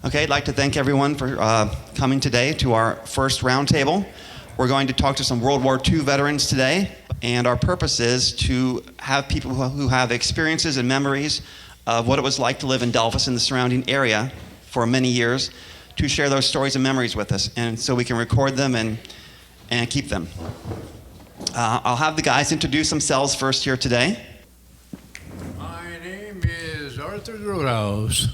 Okay, I'd like to thank everyone for coming today to our first roundtable. We're going to talk to some World War II veterans today, and our purpose is to have people who have experiences and memories of what it was like to live in Delphos and the surrounding area for many years, to share those stories and memories with us, and so we can record them and keep them. I'll have the guys introduce themselves first here today. My name is Arthur Roadhouse.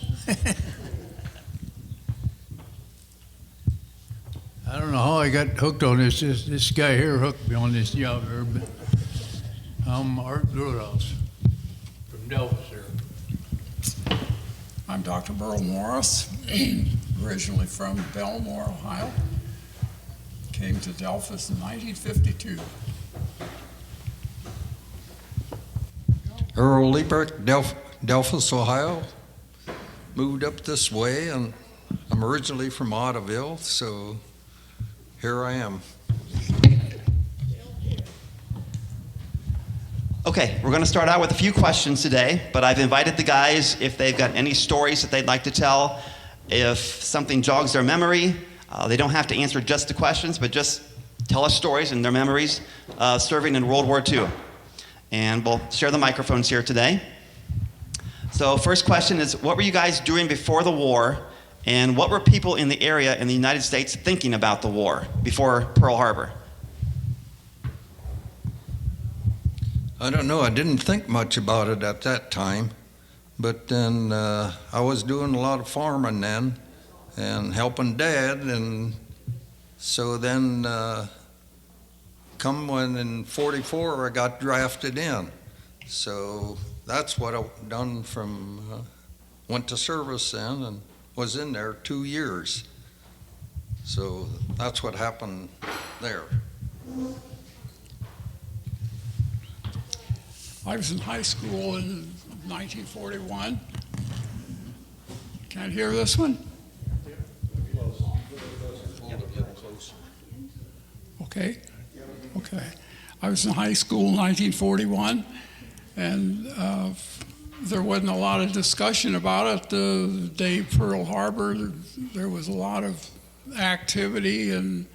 I don't know how I got hooked on this. This guy here hooked me on this job here, but I'm Art Roadhouse from Delphos here. I'm Dr. Burl Morris, originally from Belmore, Ohio. Came to Delphos in 1952. Earl Liebrick, Delphos, Ohio. Moved up this way, and I'm originally from Otterville, so here I am. Okay, we're going to start out with a few questions today, but I've invited the guys if they've got any stories that they'd like to tell. If something jogs their memory, they don't have to answer just the questions, but just tell us stories and their memories serving in World War II. And we'll share the microphones here today. So first question is, what were you guys doing before the war, and what were people in the area in the United States thinking about the war before Pearl Harbor? I don't know, I didn't think much about it at that time, but then I was doing a lot of farming then and helping Dad, and so then come when in 44 I got drafted in. So that's what I've done from, went to service then and was in there 2 years. So that's what happened there. I was in high school in 1941. Can't hear this one? Okay. I was in high school in 1941, and there wasn't a lot of discussion about it. The day of Pearl Harbor, there was a lot of activity and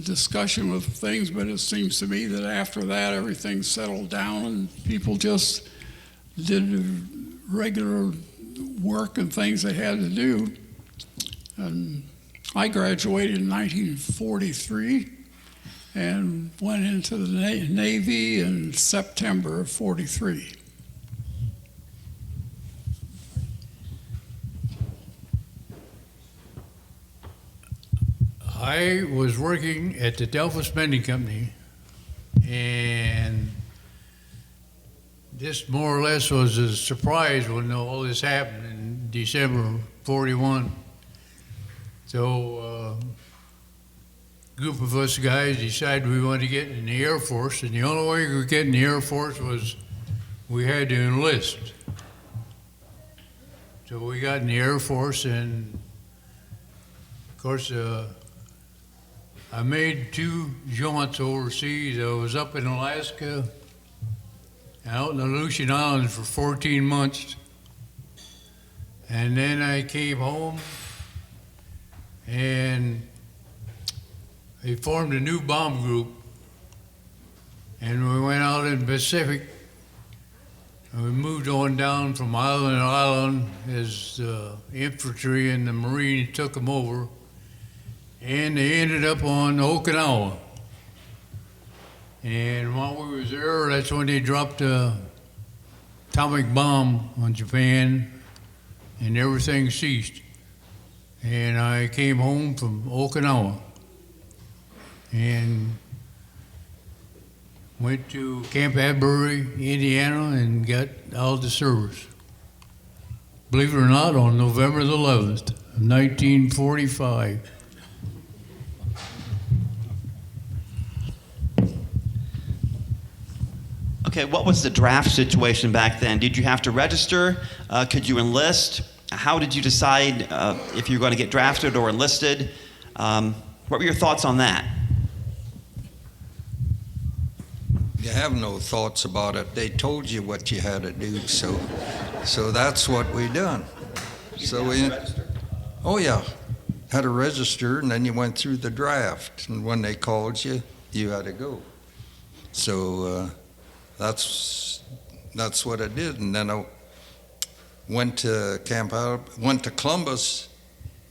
discussion with things, but it seems to me that after that everything settled down and people just did regular work and things they had to do. And I graduated in 1943 and went into the Navy in September of 43. I was working at the Delphos Mending Company, and this more or less was a surprise when all this happened in December of 41. So a group of us guys decided we wanted to get in the Air Force, and the only way we could get in the Air Force was we had to enlist. So we got in the Air Force, and of course I made 2 jaunts overseas. I was up in Alaska, out in the Aleutian Islands for 14 months. And then I came home, and they formed a new bomb group. And we went out in the Pacific, and we moved on down from island to island as the infantry and the Marines took them over. And they ended up on Okinawa. And while we was there, that's when they dropped a atomic bomb on Japan, and everything ceased. And I came home from Okinawa and went to Camp Atbury, Indiana, and got out of the service. Believe it or not, on November the 11th, 1945. Okay, what was the draft situation back then? Did you have to register? Could you enlist? How did you decide if you were going to get drafted or enlisted? What were your thoughts on that? You have no thoughts about it. They told you what you had to do, so that's what we done. So we, Oh, yeah. Had to register, and then you went through the draft. And when they called you, you had to go. So that's what I did. And then I went to camp out, went to Columbus,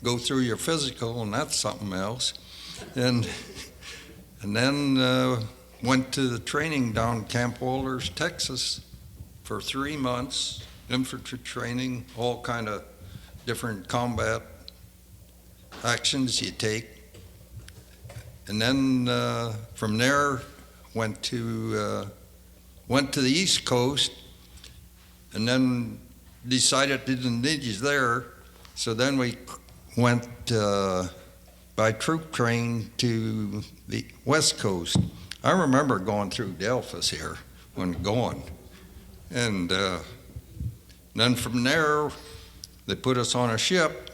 go through your physical, and that's something else. And then went to the training down Camp Walters, Texas, for 3 months, infantry training, all kind of different combat actions you take. And then from there went to the East Coast, and then decided didn't need you there. So then we went by troop train to the West Coast. I remember going through Delphos here when going. And then from there, they put us on a ship,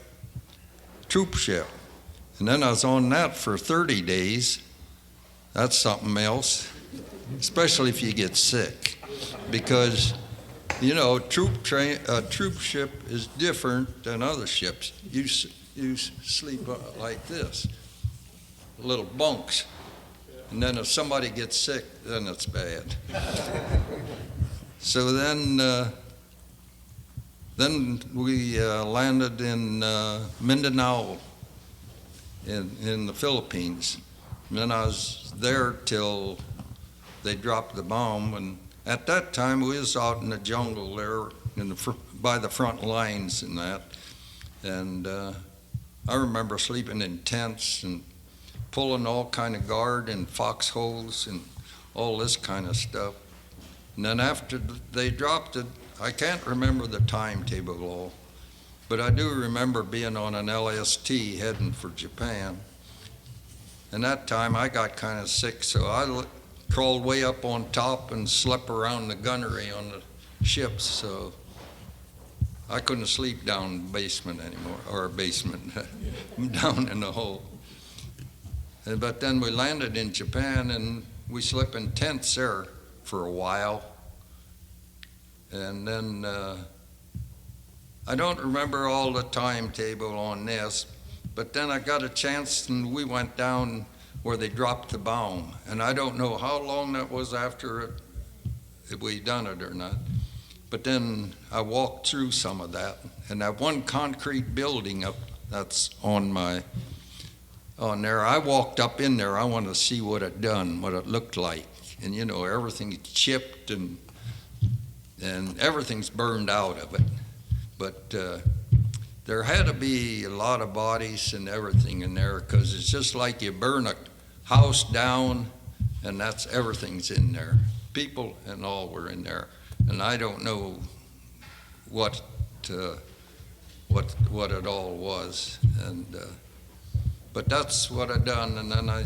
troop ship. And then I was on that for 30 days. That's something else, especially if you get sick. Because, you know, troop ship is different than other ships. You sleep like this, little bunks. And then if somebody gets sick, then it's bad. So then we landed in Mindanao in the Philippines. And then I was there till they dropped the bomb. And at that time, we was out in the jungle there by the front lines and that. And I remember sleeping in tents and pulling all kind of guard in foxholes and all this kind of stuff. And then after they dropped it, I can't remember the timetable all, but I do remember being on an LST heading for Japan. And that time I got kind of sick, so I crawled way up on top and slept around the gunnery on the ships, so I couldn't sleep down in the basement anymore, or basement, down in the hole. But then we landed in Japan, and we slept in tents there for a while. And then I don't remember all the timetable on this, but then I got a chance, and we went down where they dropped the bomb. And I don't know how long that was after it, if we done it or not. But then I walked through some of that, and that one concrete building up that's on there, I walked up in there. I wanted to see what it done, what it looked like. And you know, everything's chipped and everything's burned out of it. But there had to be a lot of bodies and everything in there, because it's just like you burn a house down, and that's everything's in there. People and all were in there, and I don't know what it all was. And but that's what I done, and then I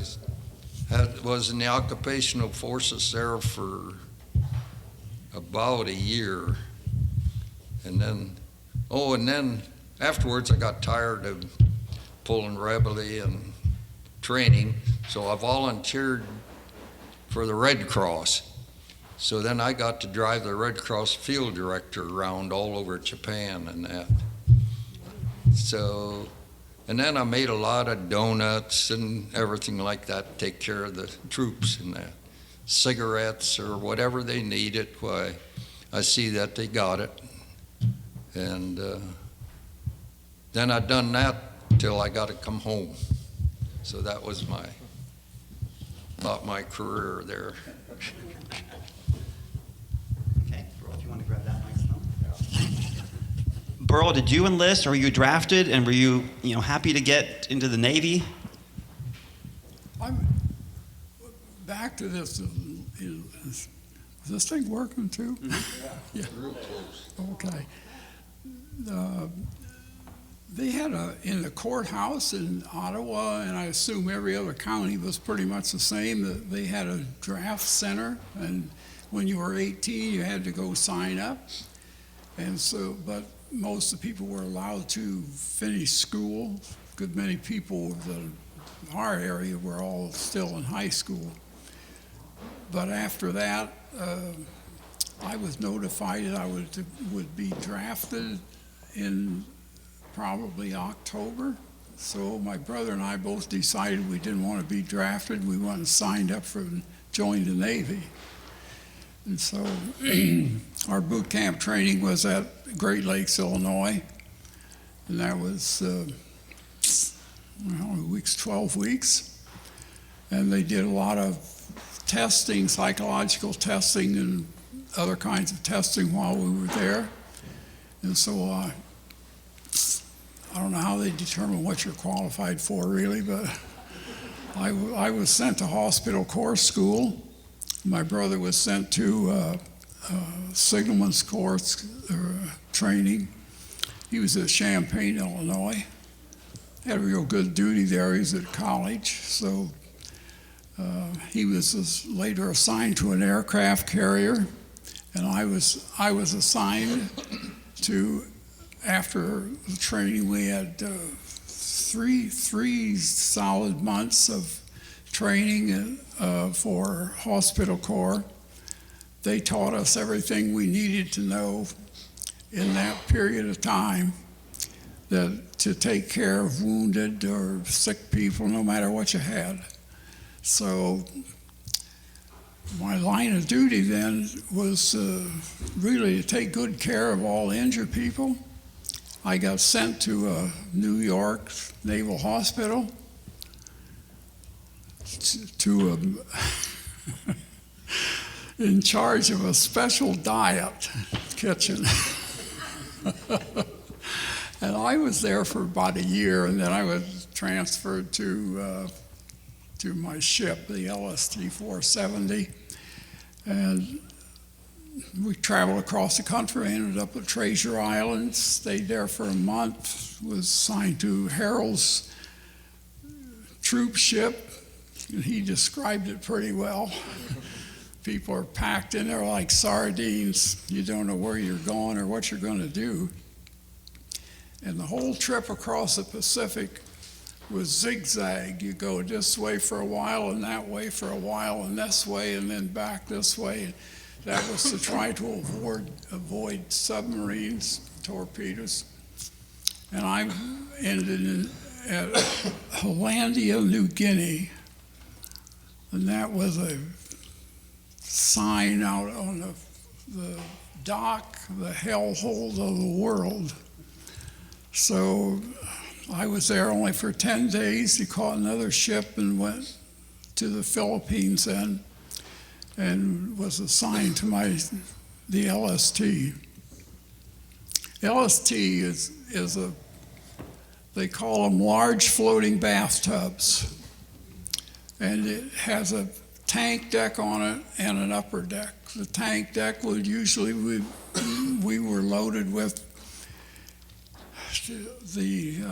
was in the occupational forces there for about a year, and then afterwards I got tired of pulling reveille and training, so I volunteered for the Red Cross. So then I got to drive the Red Cross field director around all over Japan and that. So, and then I made a lot of donuts and everything like that to take care of the troops and that. Cigarettes or whatever they needed, why, I see that they got it. And then I done that till I got to come home. So that was about my career there. Okay, Burl, if you want to grab that microphone. Burl, did you enlist, or were you drafted, and were you happy to get into the Navy? I'm back to this. Is this thing working too? Mm-hmm. Yeah. Real close. Okay. They had in the courthouse in Ottawa, and I assume every other county was pretty much the same. They had a draft center, and when you were 18, you had to go sign up. And so, but most of the people were allowed to finish school. A good many people in our area were all still in high school. But after that, I was notified that I would be drafted in probably October. So my brother and I both decided we didn't want to be drafted. We went and signed up for joined the Navy. And so our boot camp training was at Great Lakes, Illinois. And that was 12 weeks. And they did a lot of testing, psychological testing and other kinds of testing while we were there. And so I don't know how they determine what you're qualified for really, but I was sent to hospital corps school. My brother was sent to signalman's corps training. He was at Champaign, Illinois. Had a real good duty there. He was at college, so he was later assigned to an aircraft carrier, and I was assigned to. After the training, we had three solid months of training for hospital corps. They taught us everything we needed to know in that period of time to take care of wounded or sick people, no matter what you had. So my line of duty then was really to take good care of all injured people. I got sent to New York Naval Hospital in charge of a special diet kitchen. And I was there for about a year, and then I was transferred to my ship, the LST-470, and we traveled across the country. I ended up at Treasure Island, stayed there for a month, was assigned to Harold's troop ship, and he described it pretty well. People are packed in there like sardines. You don't know where you're going or what you're going to do. And the whole trip across the Pacific was zigzag. You go this way for a while and that way for a while and this way and then back this way. That was to try to avoid submarines, torpedoes. And I ended at Hollandia, New Guinea. And that was a sign out on the dock, the hellhole of the world. So I was there only for 10 days. He caught another ship and went to the Philippines then, and was assigned to the LST. LST is they call them large floating bathtubs. And it has a tank deck on it and an upper deck. The tank deck would usually, we were loaded with the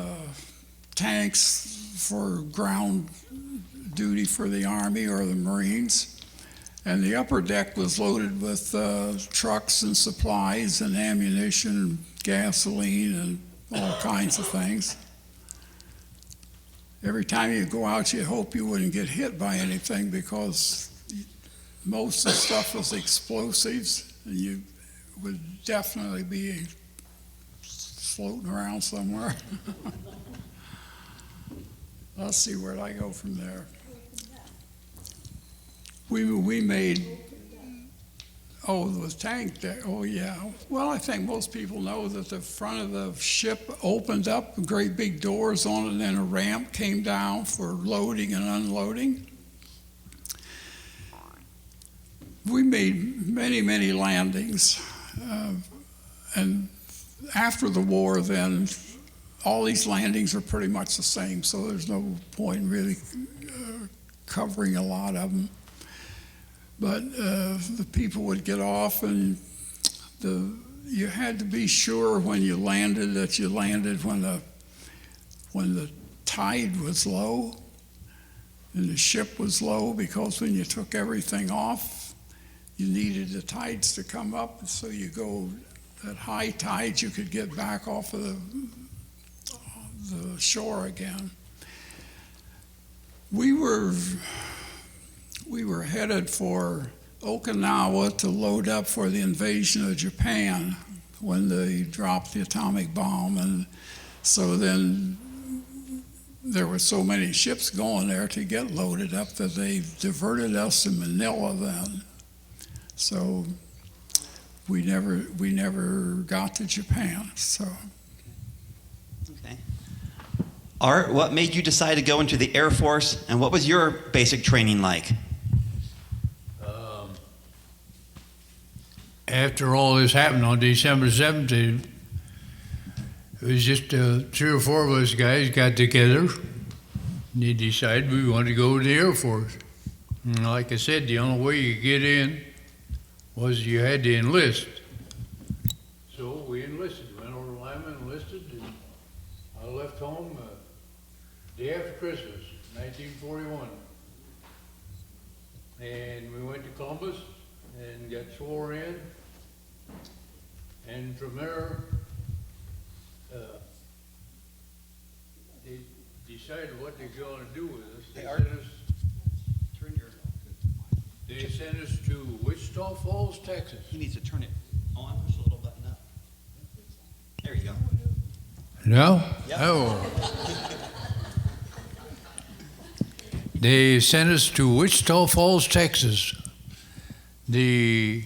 tanks for ground duty for the Army or the Marines. And the upper deck was loaded with trucks and supplies and ammunition and gasoline and all kinds of things. Every time you go out, you hope you wouldn't get hit by anything because most of the stuff was explosives, and you would definitely be floating around somewhere. Let's see, where'd I go from there? We made, the tank deck, oh yeah. Well, I think most people know that the front of the ship opened up, great big doors on it, and then a ramp came down for loading and unloading. We made many, many landings. And after the war then, all these landings are pretty much the same, so there's no point in really covering a lot of them. But the people would get off, and you had to be sure when you landed that you landed when the tide was low and the ship was low, because when you took everything off, you needed the tides to come up. So you go at high tides, you could get back off of the shore again. We were headed for Okinawa to load up for the invasion of Japan when they dropped the atomic bomb, and So then there were so many ships going there to get loaded up that they diverted us to Manila then. So we never got to Japan. So Okay. Art, what made you decide to go into the Air Force, and what was your basic training like? After all this happened on December 17th, it was just 3 or 4 of us guys got together and they decided we wanted to go to the Air Force. And like I said, the only way you get in was you had to enlist. So we enlisted, went over to Lima, enlisted, and I left home day after Christmas, 1941. And we went to Columbus and got sworn in. And from there, they decided what they're going to do with us. They sent us to Wichita Falls, Texas. He needs to turn it on, push a little button up. There you go. No? Yep. Oh. They sent us to Wichita Falls, Texas. The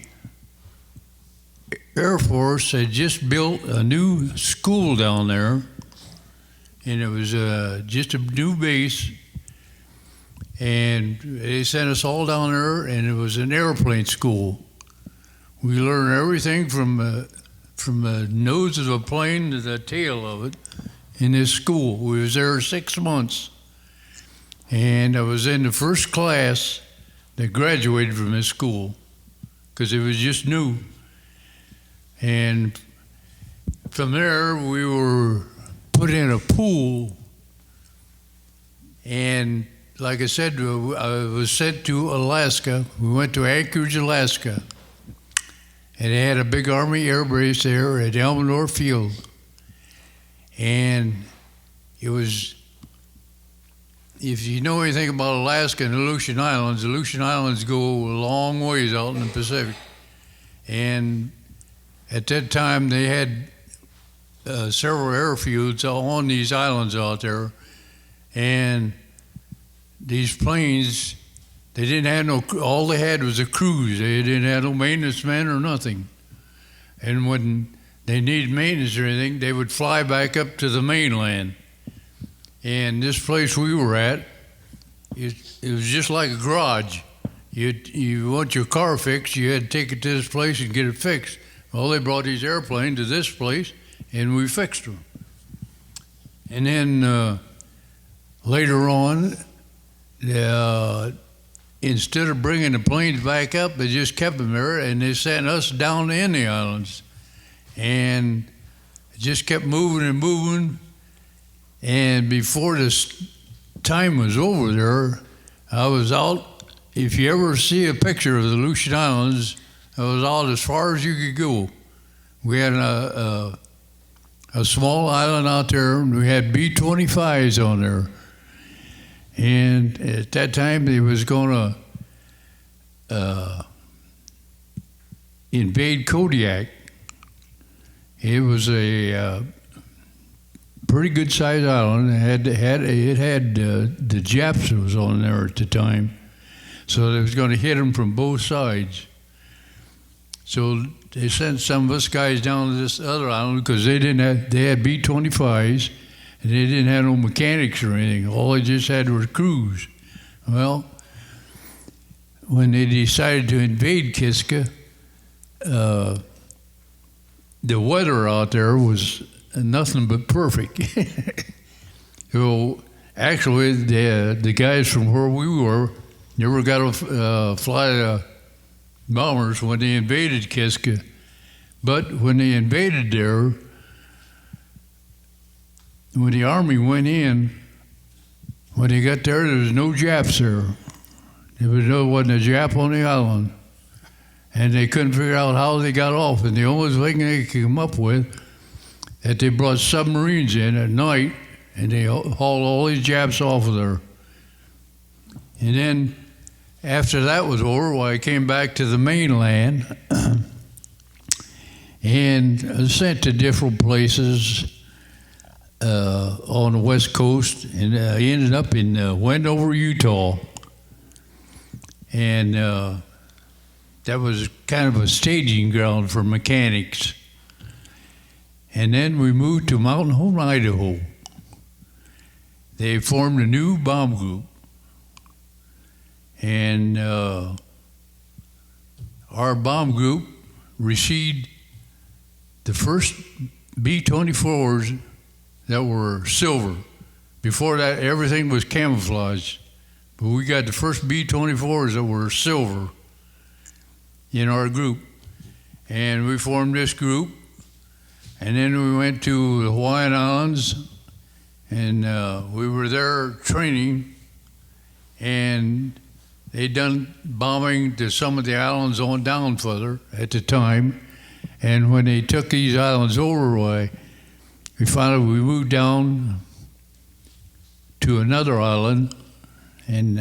Air Force had just built a new school down there, and it was just a new base, and they sent us all down there, and it was an airplane school. We learned everything from the nose of a plane to the tail of it in this school. We was there 6 months, and I was in the first class that graduated from this school because it was just new. And from there, we were put in a pool, and like I said, I was sent to Alaska. We went to Anchorage, Alaska, and they had a big Army air base there at Elmendorf Field. And it was, if you know anything about Alaska and the Aleutian Islands go a long ways out in the Pacific. And at that time, they had several airfields on these islands out there, and these planes, they didn't have no, all they had was a cruise. They didn't have no maintenance men or nothing. And when they needed maintenance or anything, they would fly back up to the mainland. And this place we were at, it was just like a garage. You want your car fixed, you had to take it to this place and get it fixed. Well, they brought these airplanes to this place, and we fixed them. And then later on, instead of bringing the planes back up, they just kept them there, and they sent us down in the islands. And it just kept moving and moving. And before this time was over there, I was out. If you ever see a picture of the Aleutian Islands, I was out as far as you could go. We had a small island out there, and we had B-25s on there. And at that time, they was going to invade Kodiak. It was a pretty good-sized island. It had the Japs that was on there at the time, so they was going to hit them from both sides. So they sent some of us guys down to this other island because they had B-25s, and they didn't have no mechanics or anything. All they just had was crews. Well, when they decided to invade Kiska, the weather out there was nothing but perfect. So actually, the guys from where we were never got to fly bombers when they invaded Kiska. But when they invaded there, when the Army went in, when they got there was no Japs there. Wasn't a Jap on the island. And they couldn't figure out how they got off. And the only thing they could come up with, that they brought submarines in at night, and they hauled all these Japs off of there. And then after that was over, I came back to the mainland and sent to different places. on the West Coast, and I ended up in Wendover, Utah. And that was kind of a staging ground for mechanics. And then we moved to Mountain Home, Idaho. They formed a new bomb group. And our bomb group received the first B-24s that were silver. Before that, everything was camouflage. But we got the first B-24s that were silver in our group. And we formed this group. And then we went to the Hawaiian Islands, and we were there training, and they'd done bombing to some of the islands on down further at the time. And when they took these islands over, we finally moved down to another island, and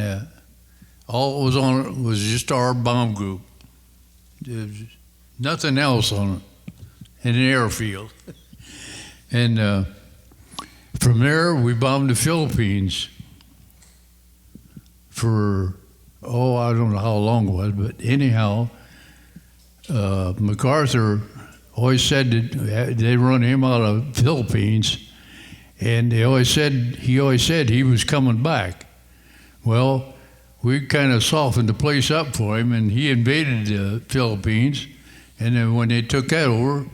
all it was on it was just our bomb group. There was nothing else on it in an airfield. And from there, we bombed the Philippines for, I don't know how long it was, but anyhow, MacArthur always said that they run him out of the Philippines, and he always said he was coming back. Well, we kind of softened the place up for him, and he invaded the Philippines, and then when they took that over,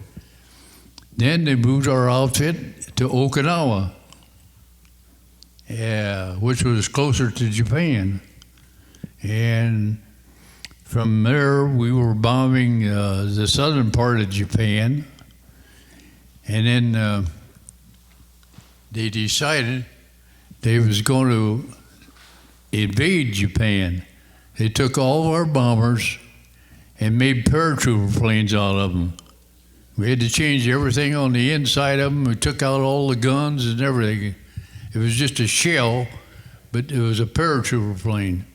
then they moved our outfit to Okinawa, which was closer to Japan. And from there, we were bombing the southern part of Japan. And then they decided they was going to invade Japan. They took all of our bombers and made paratrooper planes out of them. We had to change everything on the inside of them. We took out all the guns and everything. It was just a shell, but it was a paratrooper plane.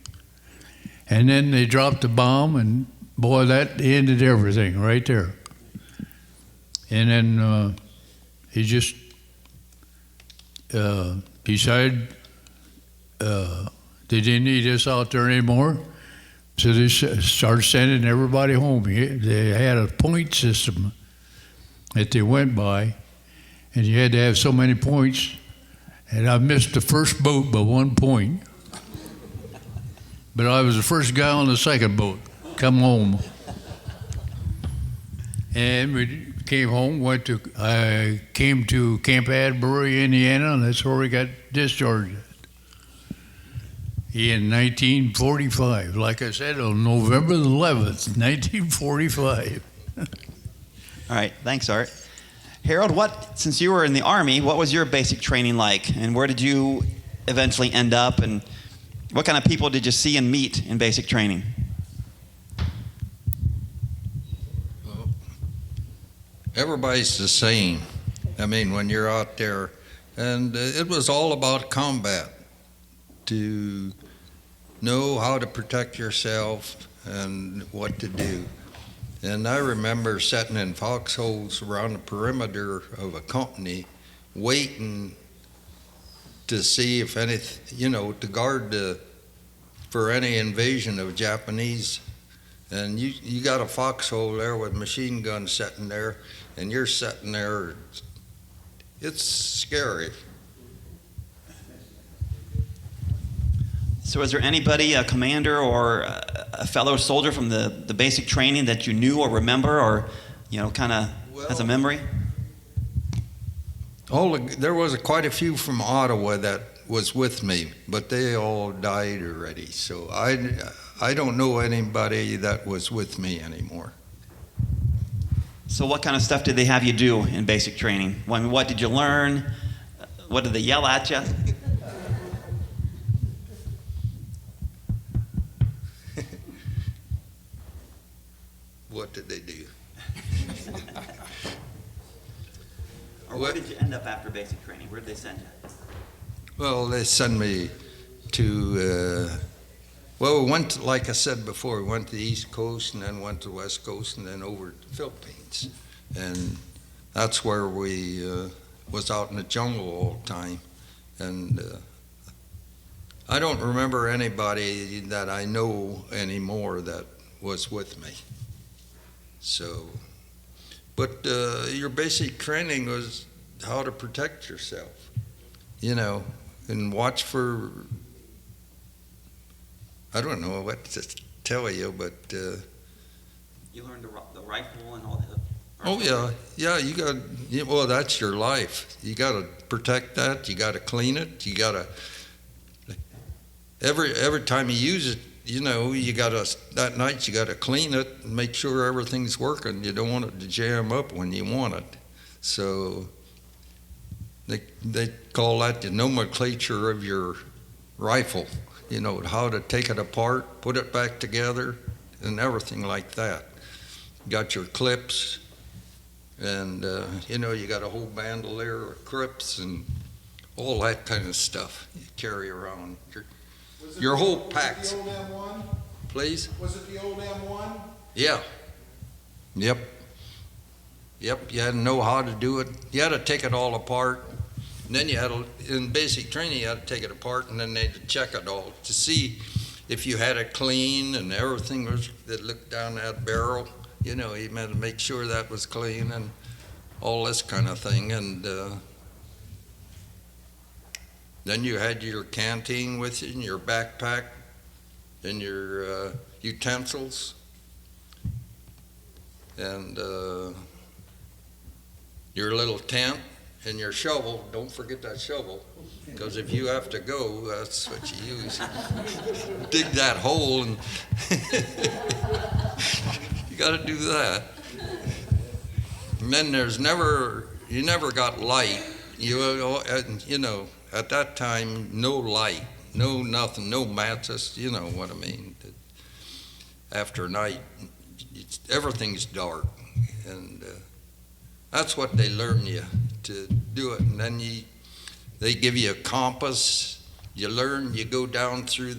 And then they dropped the bomb, and boy, that ended everything right there. And then he just decided they didn't need us out there anymore. So they started sending everybody home. They had a point system that they went by, and you had to have so many points. And I missed the first boat by 1 point. But I was the first guy on the second boat, come home. And we came home, I came to Camp Atterbury, Indiana, and that's where we got discharged in 1945. Like I said, on November 11th, 1945. All right, thanks, Art. Harold, since you were in the Army, what was your basic training like, and where did you eventually end up, and what kind of people did you see and meet in basic training? Well, everybody's the same. I mean, when you're out there, and it was all about combat, to know how to protect yourself and what to do. And I remember sitting in foxholes around the perimeter of a company, waiting to see if to guard for any invasion of Japanese. And you got a foxhole there with machine guns sitting there, and you're sitting there. It's scary. So is there anybody, a commander or a fellow soldier from the basic training that you knew or remember or, kind of has a memory? There was quite a few from Ottawa that was with me, but they all died already. So I don't know anybody that was with me anymore. So what kind of stuff did they have you do in basic training? What did you learn? What did they yell at you? What did they do? Or where did you end up after basic training? Where did they send you? Well, they sent me to, we went, like I said before, we went to the East Coast and then went to the West Coast and then over to the Philippines. And that's where we was out in the jungle all the time. And I don't remember anybody that I know anymore that was with me. So, but your basic training was how to protect yourself, you know, and watch for, I don't know what to tell you, but. You learned the rifle and all that. Oh yeah, you got. Well, that's your life. You got to protect that. You got to clean it. You got to. Every time you use it, you know, you got to that night. You got to clean it and make sure everything's working. You don't want it to jam up when you want it. So they call that the nomenclature of your rifle. You know, how to take it apart, put it back together, and everything like that. Got your clips, and you know, you got a whole bandolier of clips and all that kind of stuff you carry around. Your whole pack. Was it the old M1? Please? Was it the old M1? Yeah. Yep. Yep, you had to know how to do it. You had to take it all apart. And then you had to, in basic training, you had to take it apart, and then they'd check it all to see if you had it clean and everything was, that looked down that barrel. You know, you had to make sure that was clean and all this kind of thing. And then you had your canteen with you and your backpack and your utensils and your little tent and your shovel. Don't forget that shovel, because if you have to go, that's what you use. Dig that hole, and you got to do that. And then you never got light. You know, at that time, no light, no nothing, no matches. You know what I mean? After night, everything's dark, and that's what they learn you to do it. And then they give you a compass. You learn. You go down through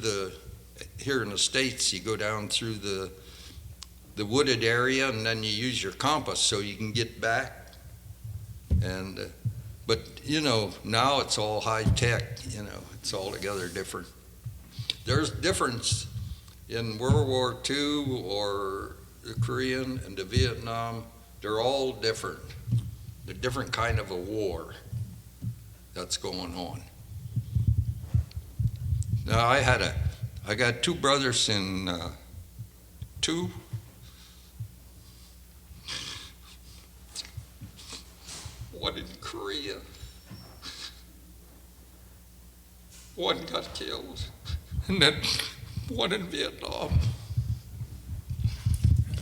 here in the States, you go down through the wooded area, and then you use your compass so you can get back. And but you know, now it's all high tech. You know, it's altogether different. There's difference in World War II or the Korean and the Vietnam. They're all different. They're different kind of a war that's going on. Now I got two brothers in one in Korea. One got killed, and then one in Vietnam.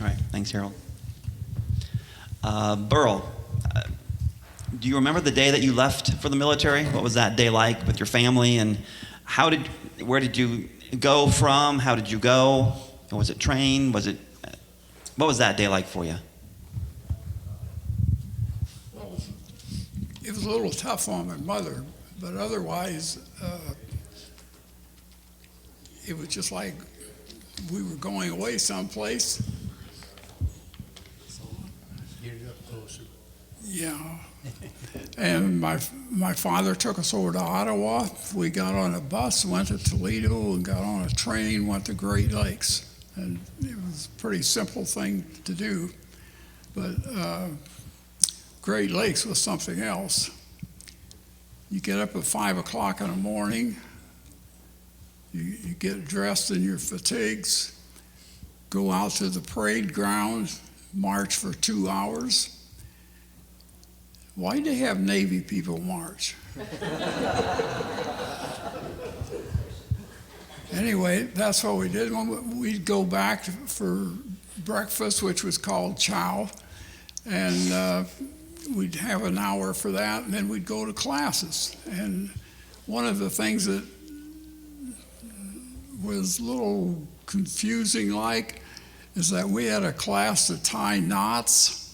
All right, thanks, Harold. Burl, do you remember the day that you left for the military? What was that day like with your family, and where did you go from? How did you go? Was it train? What was that day like for you? Well, it was a little tough on my mother, but otherwise, it was just like we were going away someplace. Get it up closer. Yeah. And my father took us over to Ottawa. We got on a bus, went to Toledo, and got on a train, went to Great Lakes. And it was a pretty simple thing to do. But Great Lakes was something else. You get up at 5 o'clock in the morning, you get dressed in your fatigues, go out to the parade ground, march for 2 hours. Why'd they have Navy people march? Anyway, that's what we did. We'd go back for breakfast, which was called chow, and we'd have an hour for that, and then we'd go to classes. And one of the things that was a little confusing is that we had a class to tie knots.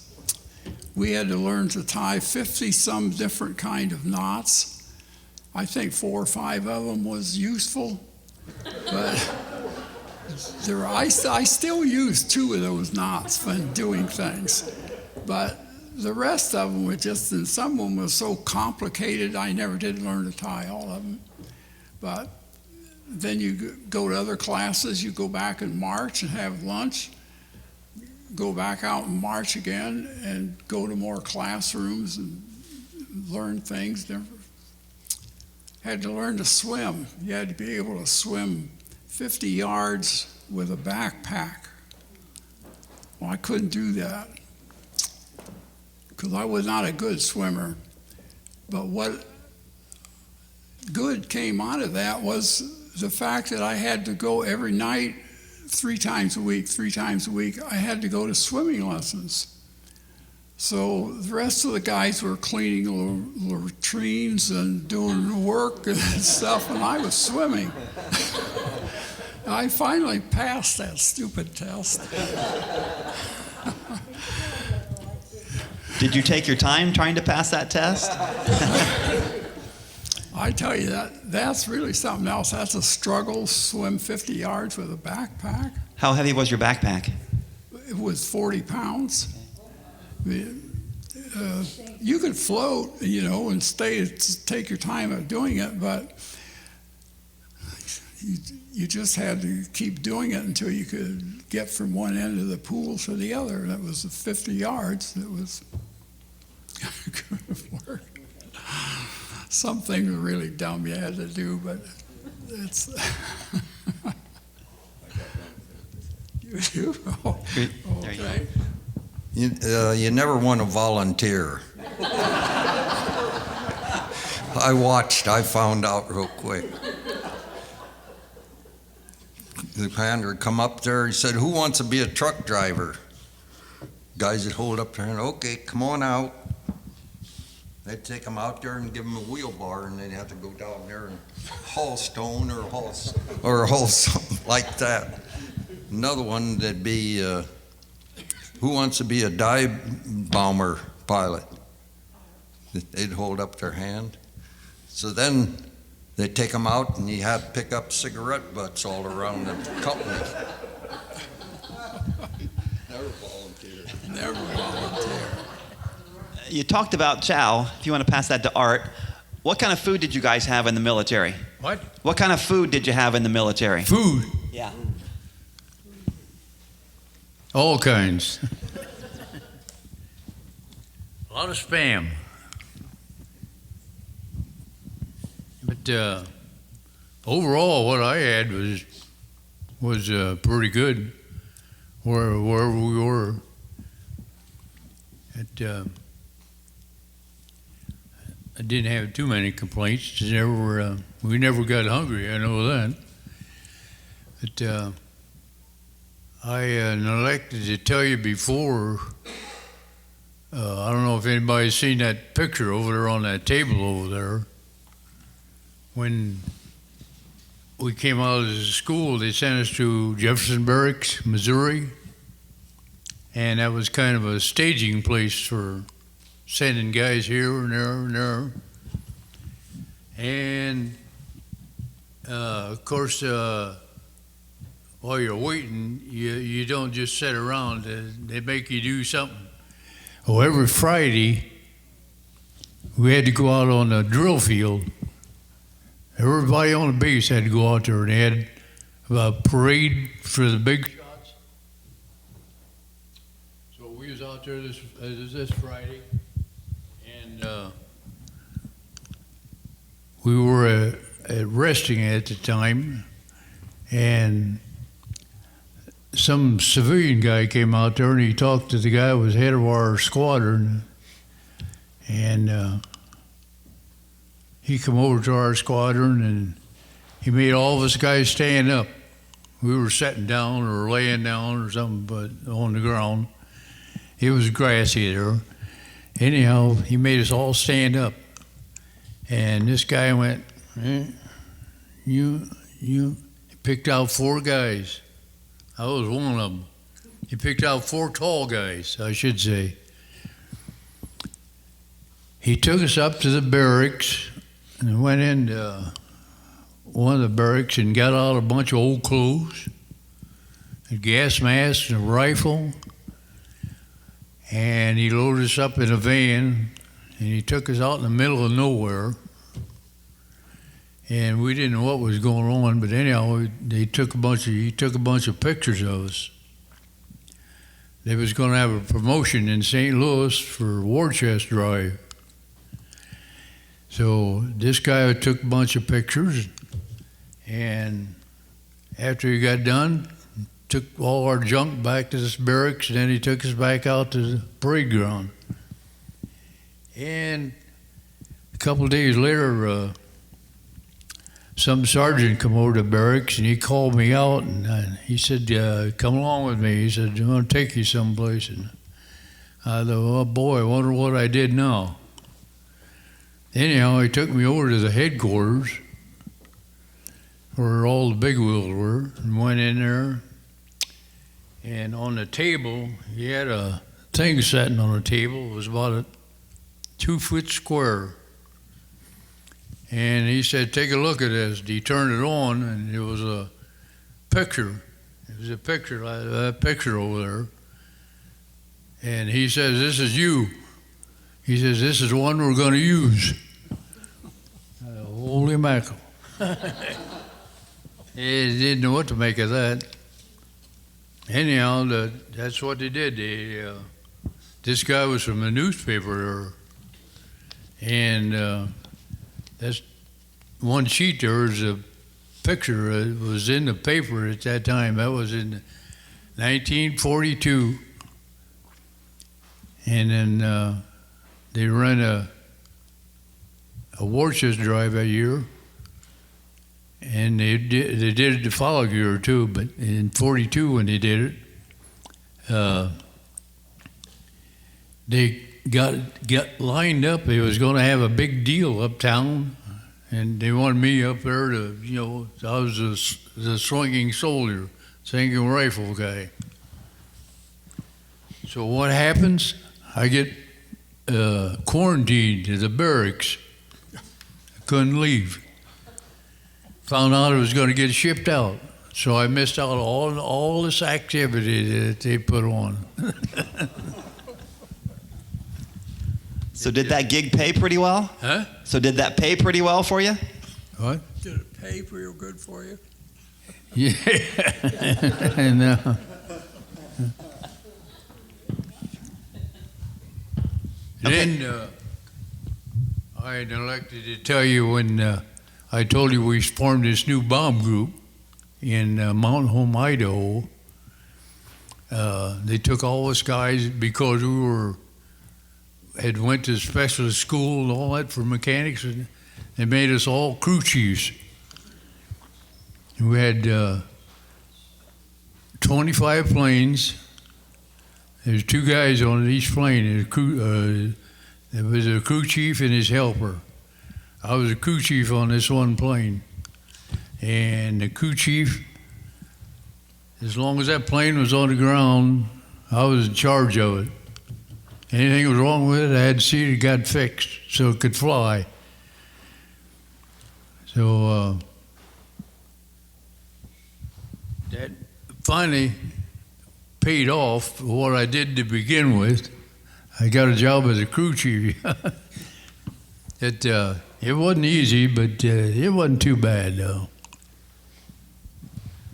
We had to learn to tie 50-some different kind of knots. I think 4 or 5 of them was useful, but I still use 2 of those knots when doing things. But the rest of them were just, and some of them were so complicated, I never did learn to tie all of them. But then you go to other classes, you go back in March and have lunch, go back out in March again and go to more classrooms and learn things. Had to learn to swim. You had to be able to swim 50 yards with a backpack. Well, I couldn't do that because I was not a good swimmer. But what good came out of that was the fact that I had to go every night, 3 times a week, I had to go to swimming lessons. So the rest of the guys were cleaning latrines and doing work and stuff, and I was swimming. I finally passed that stupid test. Did you take your time trying to pass that test? I tell you, that's really something else. That's a struggle, swim 50 yards with a backpack. How heavy was your backpack? It was 40 pounds. You could float, and take your time of doing it, but you just had to keep doing it until you could get from one end of the pool to the other. And it was 50 yards. It was good work. Some things were really dumb you had to do, but it's... You do? Oh, There you go. okay. You never want to volunteer. I watched, I found out real quick. The commander come up there, he said, "Who wants to be a truck driver?" Guys that hold up their hand, "Okay, come on out." They'd take them out there and give them a wheelbar, and they'd have to go down there and haul stone or haul something like that. Another one that'd be, who wants to be a dive bomber pilot? They'd hold up their hand. So then they'd take them out, and you had to pick up cigarette butts all around the company. Never volunteer. Never volunteer. You talked about chow. If you want to pass that to Art, what kind of food did you guys have in the military? What? What kind of food did you have in the military? Food. Yeah. All kinds. A lot of spam. But overall, what I had was pretty good. Wherever we were. I didn't have too many complaints. We never got hungry. I know that. But I neglected to tell you before. I don't know if anybody's seen that picture over there on that table over there. When we came out of the school, they sent us to Jefferson Barracks, Missouri, and that was kind of a staging place for sending guys here and there and there. And of course, while you're waiting, you don't just sit around. They make you do something. Oh, every Friday, we had to go out on the drill field. Everybody on the base had to go out there, and they had a parade for the big shots. So we was out there this Friday, and we were resting at the time, and some civilian guy came out there and he talked to the guy who was head of our squadron, and he come over to our squadron and he made all of us guys stand up. We were sitting down or laying down or something, but on the ground. It was grassy there. Anyhow, he made us all stand up, and this guy went, you he picked out 4 guys. I was one of them. He picked out 4 tall guys, I should say. He took us up to the barracks and went into one of the barracks and got out a bunch of old clothes, a gas mask and a rifle. and he loaded us up in a van, and he took us out in the middle of nowhere. And we didn't know what was going on, but anyhow, he took a bunch of pictures of us. They was going to have a promotion in St. Louis for War Chest Drive. So this guy took a bunch of pictures, and after he got done, took all our junk back to this barracks, and then he took us back out to the parade ground. And a couple of days later, some sergeant come over to barracks, and he called me out, and he said, come along with me. He said, I'm going to take you someplace. And I thought, oh boy, I wonder what I did now. Anyhow, he took me over to the headquarters where all the big wheels were, and went in there. And on the table, he had a thing sitting on the table. It was about a 2 foot square. And he said, take a look at this. He turned it on, and it was a picture. It was a picture, like that picture over there. And he says, this is you. He says, this is the one we're going to use. Holy mackerel. He didn't know what to make of that. Anyhow, that's what they did. This guy was from a newspaper, and that's one sheet. There was a picture. It was in the paper at that time. That was in 1942. And then they ran a War Chest Drive that year, and they did it the following year too. But in '42, when they did it, they got lined up. They was going to have a big deal uptown, and they wanted me up there to, I was the swinging soldier, swinging rifle guy. So what happens? I get quarantined to the barracks. I couldn't leave. Found out I was going to get shipped out, so I missed out all this activity that they put on. So did that gig pay pretty well? Huh? So did that pay pretty well for you? What? Did it pay real good for you? Yeah. And, then I had elected to tell you when I told you we formed this new bomb group in Mountain Home, Idaho. They took all us guys because we had went to specialist school and all that for mechanics, and they made us all crew chiefs. We had 25 planes. There's 2 guys on each plane. There was a crew chief and his helper. I was a crew chief on this one plane. And the crew chief, as long as that plane was on the ground, I was in charge of it. Anything was wrong with it, I had to see it got fixed so it could fly. So that finally paid off for what I did to begin with. I got a job as a crew chief. It wasn't easy, but it wasn't too bad, though.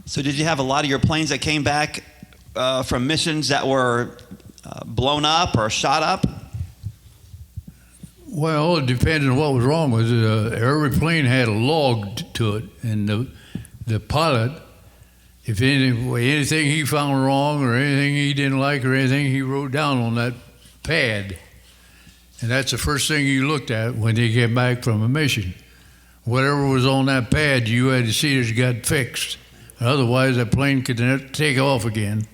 So did you have a lot of your planes that came back from missions that were blown up or shot up? Well, it depends on what was wrong with it. Every plane had a log to it, and the pilot, if anything he found wrong or anything he didn't like or anything, he wrote down on that pad. And that's the first thing he looked at when he came back from a mission. Whatever was on that pad, you had to see it got fixed. Otherwise, that plane could never take off again.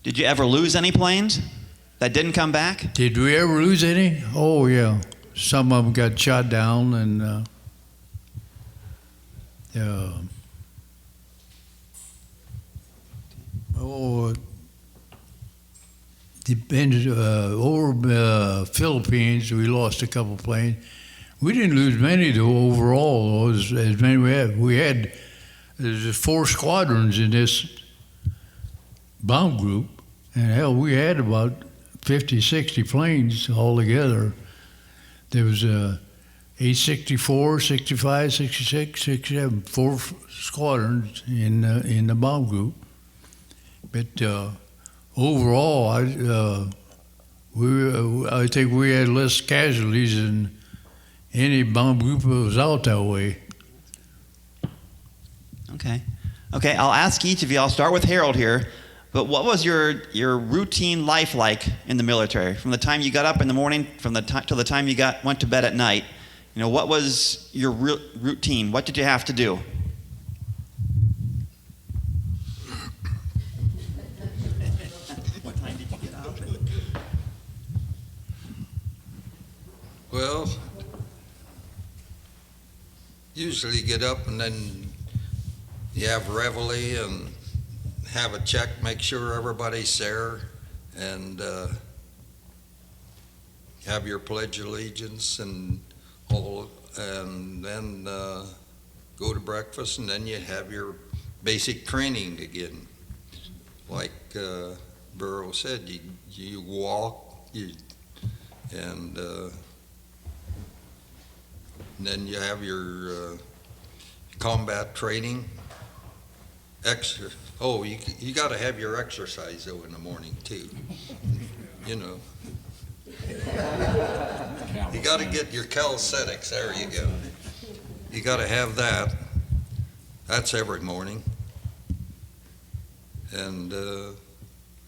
Did you ever lose any planes that didn't come back? Did we ever lose any? Oh, yeah. Some of them got shot down, and depends. Over Philippines, we lost a couple planes. We didn't lose many, though, overall, as many we had. There's 4 squadrons in this bomb group, And hell, we had about 50, 60 planes altogether. There was a 864, 65, 66, 67, 4 squadrons in the bomb group. But overall, I think we had less casualties than any bomb group that was out that way. Okay. Okay, I'll ask each of you. I'll start with Harold here. But what was your routine life like in the military? From the time you got up in the morning, till the time you went to bed at night, what was your routine? What did you have to do? What time did you get up? Well, usually get up and then you have reveille and have a check, make sure everybody's there, and have your pledge of allegiance and all, and then go to breakfast, and then you have your basic training again. Like Burrow said, you walk, and then you have your combat training. You got to have your exercise though in the morning too. You got to get your calisthenics. There you go. You got to have that. That's every morning. And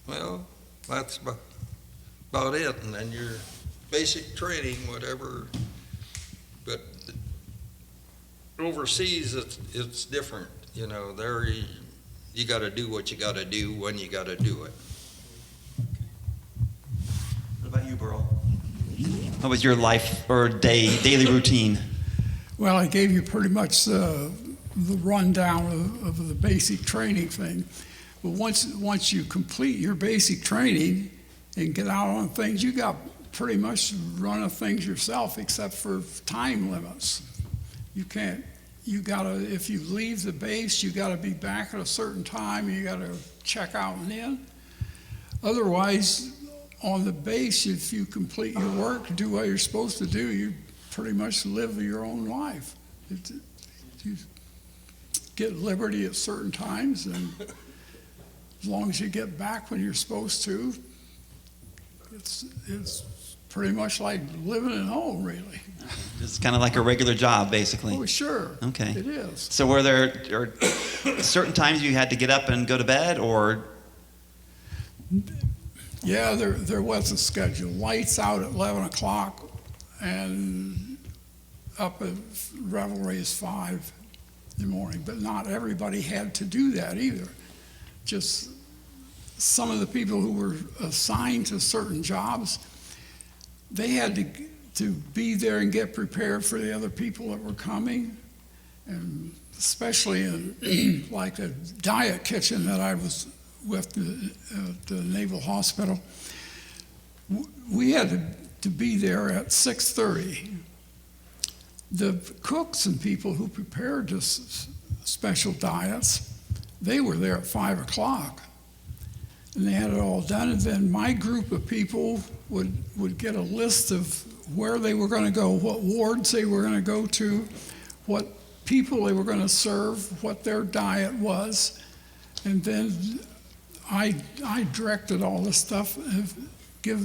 well, that's about it. And then your basic training, whatever. But overseas, it's different. There you got to do what you got to do when you got to do it. What about you, Burl? What was your life or daily routine? Well, I gave you pretty much the rundown of the basic training thing. But once you complete your basic training and get out on things, you got pretty much run of things yourself, except for time limits. If you leave the base, you gotta be back at a certain time, you gotta check out and in. Otherwise, on the base, if you complete your work, do what you're supposed to do, you pretty much live your own life. You get liberty at certain times, and as long as you get back when you're supposed to, it's pretty much like living at home, really. It's kind of like a regular job, basically. Oh, sure. Okay. It is. So were there certain times you had to get up and go to bed, or? Yeah, there was a schedule. Lights out at 11 o'clock, and up at revelry is 5 in the morning. But not everybody had to do that either. Just some of the people who were assigned to certain jobs, they had to be there and get prepared for the other people that were coming. And especially in like the diet kitchen that I was with the Naval Hospital, we had to be there at 6:30. The cooks and people who prepared this special diets, they were there at 5 o'clock. And they had it all done, and then my group of people would get a list of where they were going to go, what wards they were going to go to, what people they were going to serve, what their diet was, and then I directed all this stuff, give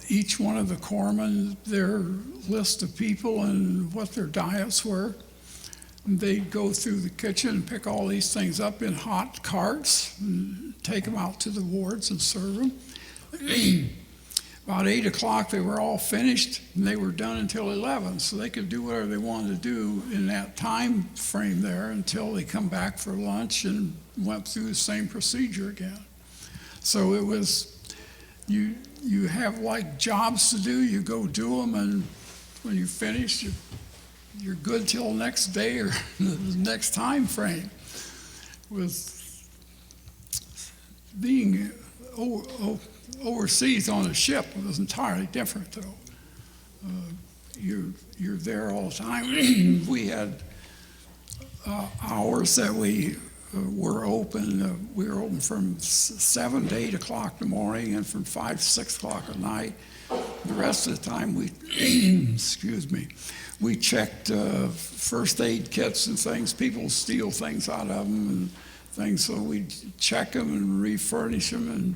each one of the corpsmen their list of people and what their diets were. And they'd go through the kitchen and pick all these things up in hot carts and take them out to the wards and serve them. About 8 o'clock, they were all finished, and they were done until 11, so they could do whatever they wanted to do in that time frame there until they come back for lunch and went through the same procedure again. So it was, you have like jobs to do, you go do them, and when you finish, you're good till next day or the next time frame. With being overseas on a ship, it was entirely different though. You're there all the time. We had hours that we were open. We were open from 7 to 8 o'clock in the morning and from 5 to 6 o'clock at night. The rest of the time we, excuse me, we checked first aid kits and things. People steal things out of them and things, so we check them and refurnish them and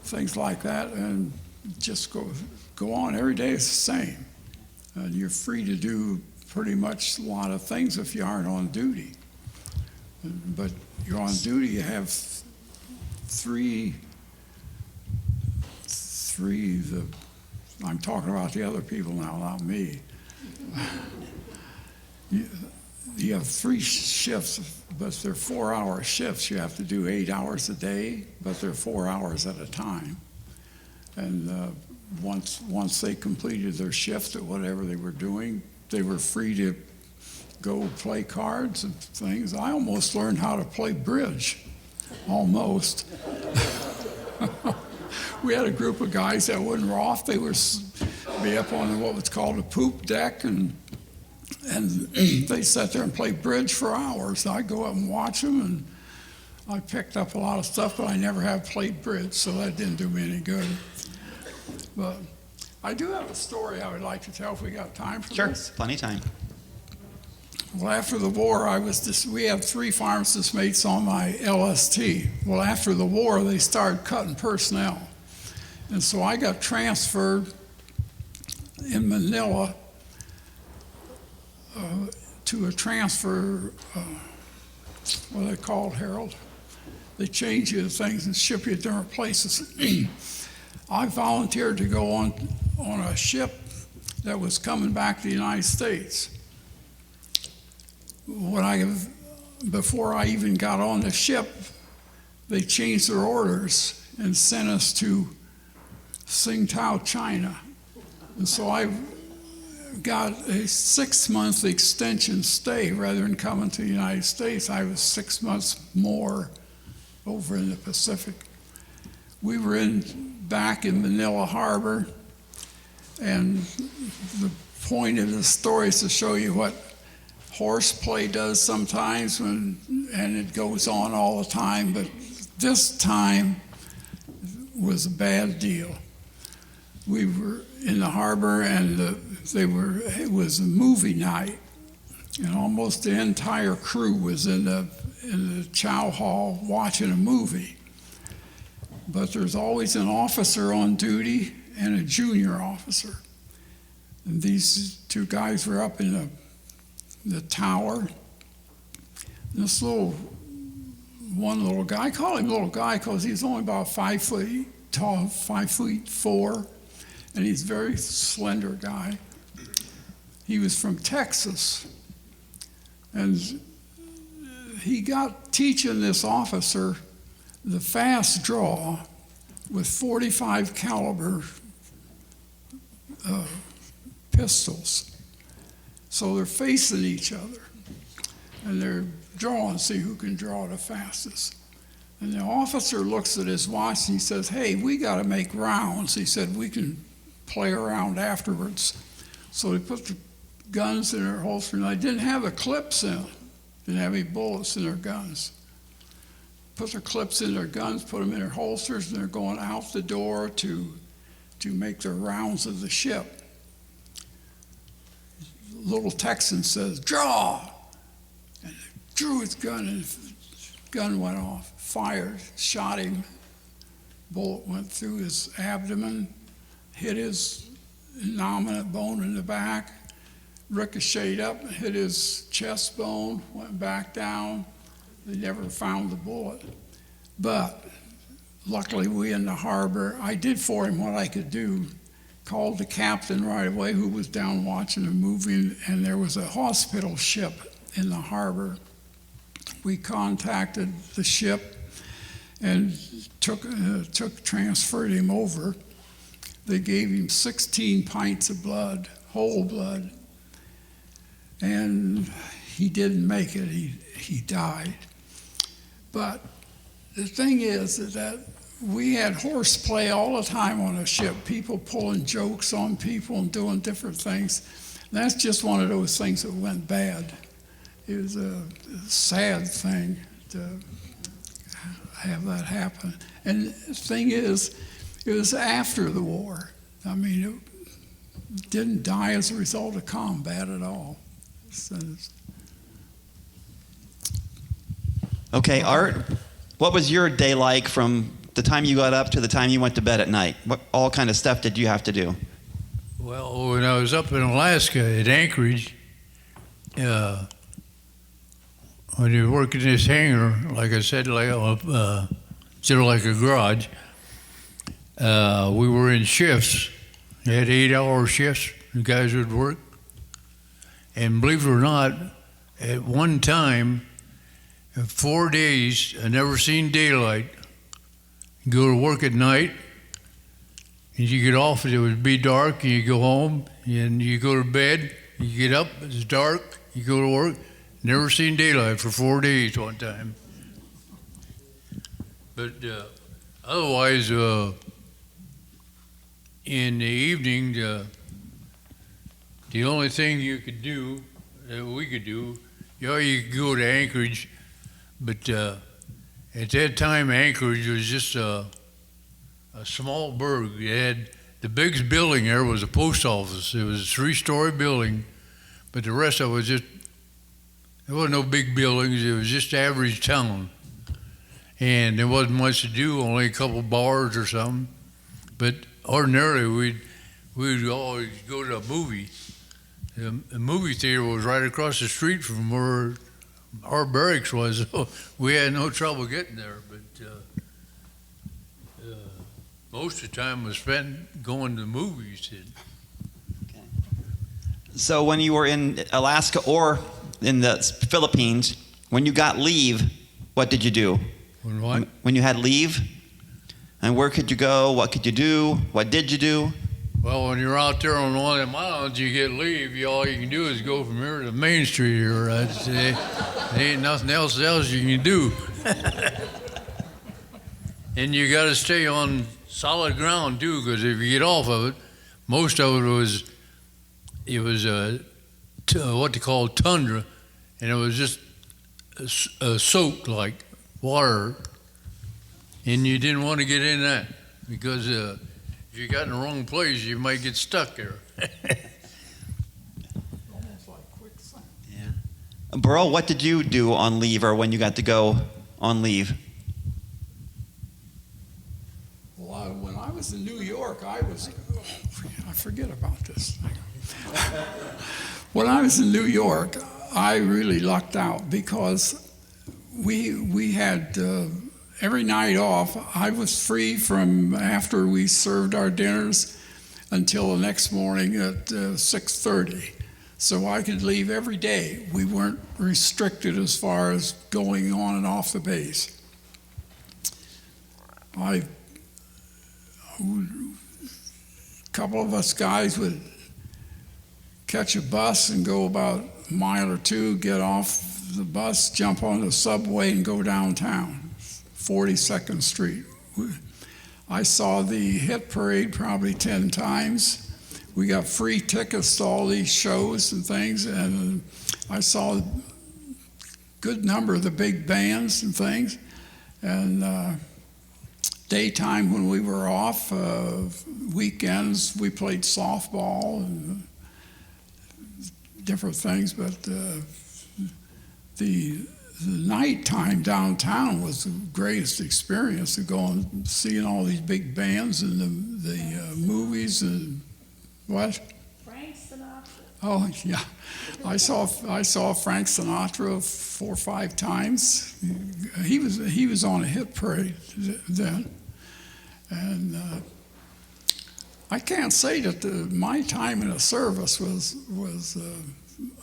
things like that, and just go on. Every day is the same. And you're free to do pretty much a lot of things if you aren't on duty. But you're on duty, you have I'm talking about the other people now, not me. You have 3 shifts, but they're 4-hour shifts. You have to do 8 hours a day, but they're 4 hours at a time. And once they completed their shift at whatever they were doing, they were free to go play cards and things. I almost learned how to play bridge, almost. We had a group of guys that wouldn't off. They would be up on what was called a poop deck, and they sat there and play bridge for hours. I'd go up and watch them, and I picked up a lot of stuff, but I never have played bridge, so that didn't do me any good. But I do have a story I would like to tell if we got time for Sure, this. plenty of time. Well, after the war, we had 3 pharmacist mates on my LST. Well, after the war, they started cutting personnel. And so I got transferred in Manila to a transfer, what are they called, Harold? They change you to things and ship you to different places. I volunteered to go on a ship that was coming back to the United States. Before I even got on the ship, they changed their orders and sent us to Tsingtao, China. And so I got a 6-month extension stay rather than coming to the United States. I was 6 months more over in the Pacific. We were back in Manila Harbor, and the point of the story is to show you what horseplay does sometimes, and it goes on all the time, but this time was a bad deal. We were in the harbor, and it was a movie night, and almost the entire crew was in the chow hall watching a movie. But there's always an officer on duty and a junior officer. And these 2 guys were up in the tower. This one little guy, I call him little guy because he's only about 5 foot tall, 5'4", and he's a very slender guy. He was from Texas, and he got teaching this officer the fast draw with .45 caliber pistols. So they're facing each other, and they're drawing, see who can draw the fastest. And the officer looks at his watch and he says, "Hey, we got to make rounds." He said, "We can play around afterwards." So they put the guns in their holster, and I didn't have the clips in, didn't have any bullets in their guns. Put their clips in their guns, put them in their holsters, and they're going out the door to make their rounds of the ship. Little Texan says, "Draw!" And he drew his gun, and his gun went off. Fired, shot him. Bullet went through his abdomen, hit his innominate bone in the back, ricocheted up, hit his chest bone, went back down. They never found the bullet. But luckily, we in the harbor, I did for him what I could do. Called the captain right away, who was down watching the movie, and there was a hospital ship in the harbor. We contacted the ship and transferred him over. They gave him 16 pints of blood, whole blood, and he didn't make it. He died. But the thing is that we had horseplay all the time on the ship, people pulling jokes on people and doing different things. That's just one of those things that went bad. It was a sad thing have that happen. And the thing is, it was after the war. I mean, it didn't die as a result of combat at all. So, Okay, Art, what was your day like from the time you got up to the time you went to bed at night? What all kind of stuff did you have to do? Well, when I was up in Alaska at Anchorage, when you work in this hangar, like I said, like sort of like a garage, we were in shifts. You had 8-hour shifts. The guys would work, and believe it or not, at one time, 4 days, I never seen daylight. You go to work at night, and you get off, it would be dark, and you go home, and you go to bed, you get up, it's dark, you go to work. Never seen daylight for 4 days one time. But otherwise, in the evening, the only thing you could do, that we could do, you could go to Anchorage, but at that time, Anchorage was just a small burg. It had the biggest building there was a post office. It was a 3-story building, but the rest of it was just, there wasn't no big buildings. It was just average town, and there wasn't much to do. Only a couple bars or something. But ordinarily, we'd always go to a movie. The movie theater was right across the street from where our barracks was, so we had no trouble getting there. But most of the time was spent going to the movies. So when you were in Alaska or in the Philippines, when you got leave, what did you do? When what? When you had leave, and where could you go? What could you do? What did you do? Well, when you're out there on one of them islands, you get leave. All you can do is go from here to Main Street here. There ain't nothing else you can do. And you got to stay on solid ground too, because if you get off of it, most of it was what they call tundra, and it was just soaked like water, and you didn't want to get in that because if you got in the wrong place, you might get stuck there. almost like quicksand. Yeah. Burl, what did you do on leave or when you got to go on leave? Well, when I was in New York, I forget about this. When I was in New York, I really lucked out because we had every night off. I was free from after we served our dinners until the next morning at 6:30. So I could leave every day. We weren't restricted as far as going on and off the base. A couple of us guys would catch a bus and go about a mile or two, get off the bus, jump on the subway, and go downtown, 42nd Street. I saw the hit parade probably 10 times. We got free tickets to all these shows and things, and I saw a good number of the big bands and things. And daytime when we were off, weekends we played softball and different things, but the nighttime downtown was the greatest experience, to go and seeing all these big bands and the movies and what? Frank Sinatra. Oh yeah, I saw Frank Sinatra 4 or 5 times. He was on a hit parade then, and I can't say that my time in the service was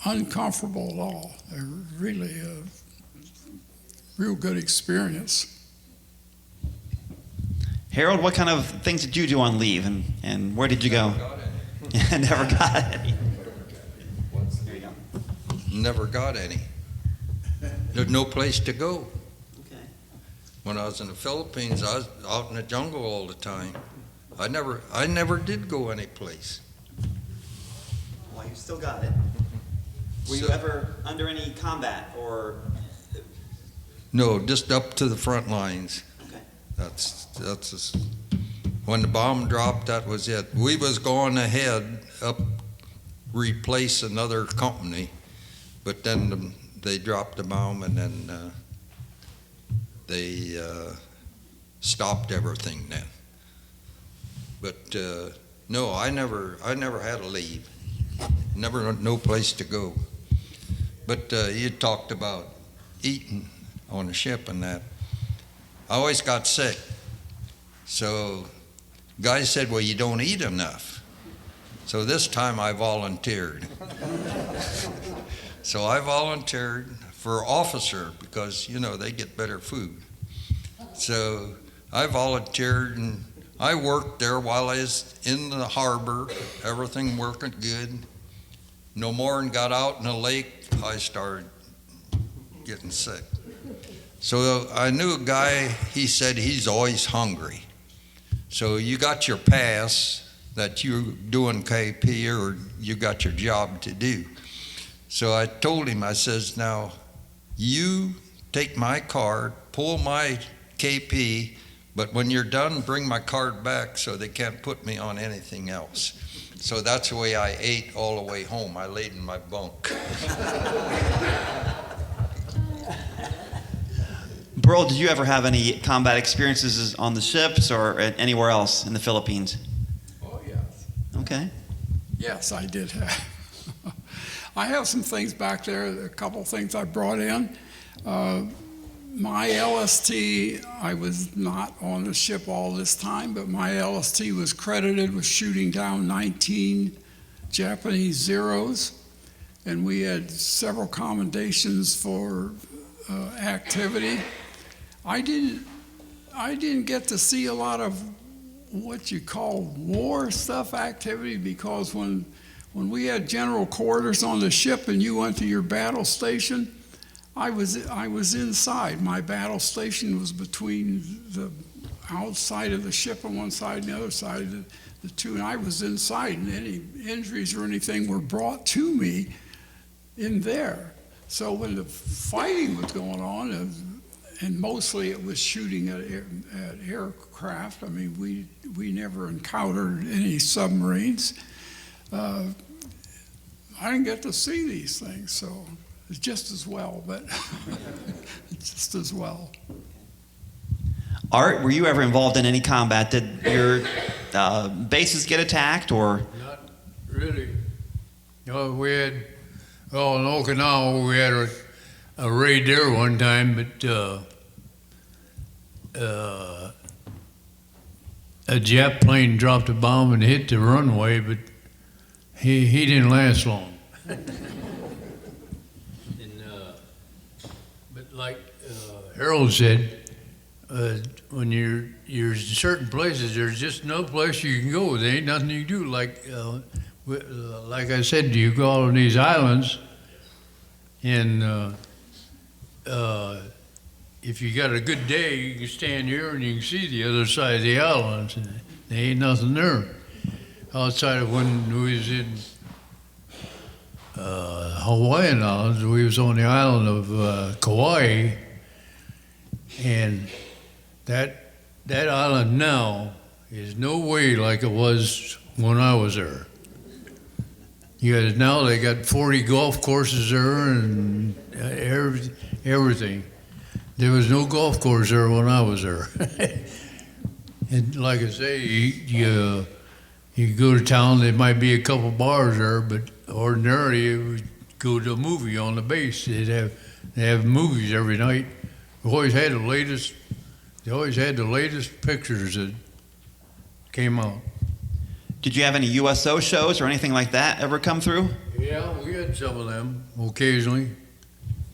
uncomfortable at all. Really a real good experience. Harold, what kind of things did you do on leave, and where did you go? Never got any. There you go. Never got any. There's no place to go. Okay. When I was in the Philippines, I was out in the jungle all the time. I never did go any place. Well, you still got it. Were you ever under any combat or No, just up to the front lines. Okay. When the bomb dropped, that was it. We was going ahead up, replace another company, but then they dropped the bomb, and then they stopped everything then. But no, I never had to leave. Never no place to go. But you talked about eating on the ship and that. I always got sick. So guys said, well, you don't eat enough. So this time I volunteered. So I volunteered for officer because, you know, they get better food. So I volunteered and I worked there while I was in the harbor, everything working good. No more than got out in the lake, I started getting sick. So I knew a guy, he said he's always hungry. So you got your pass that you're doing KP or you got your job to do. So I told him, I says, now you take my card, pull my KP, but when you're done, bring my card back so they can't put me on anything else. So that's the way I ate all the way home. I laid in my bunk. Burl, did you ever have any combat experiences on the ships or anywhere else in the Philippines? Oh, yes. Okay. Yes, I did have. I have some things back there, a couple things I brought in. My LST, I was not on the ship all this time, but my LST was credited with shooting down 19 Japanese Zeros, and we had several commendations for activity. I didn't get to see a lot of what you call war stuff activity, because when we had general quarters on the ship and you went to your battle station, I was inside. My battle station was between the outside of the ship on one side and the other side of the two, and I was inside, and any injuries or anything were brought to me in there. So when the fighting was going on, and mostly it was shooting at aircraft, I mean, we never encountered any submarines. I didn't get to see these things, so it's just as well, but just as well. Art, were you ever involved in any combat? Did your bases get attacked, or? Not really. You know, we had, well, in Okinawa, we had a raid there one time, but a jet plane dropped a bomb and hit the runway, but he didn't last long. But like Harold said, when you're in certain places, there's just no place you can go. There ain't nothing you can do. Like I said, you go on these islands, and if you got a good day, you can stand here and you can see the other side of the islands, and there ain't nothing there. Outside of when we was in Hawaiian Islands, we was on the island of Kauai, and that island now is no way like it was when I was there. Now they got 40 golf courses there and everything. There was no golf course there when I was there. And like I say, you go to town, there might be a couple bars there, but ordinarily you would go to a movie on the base. They have movies every night. They always had the latest pictures that came out. Did you have any USO shows or anything like that ever come through? Yeah, we had some of them occasionally.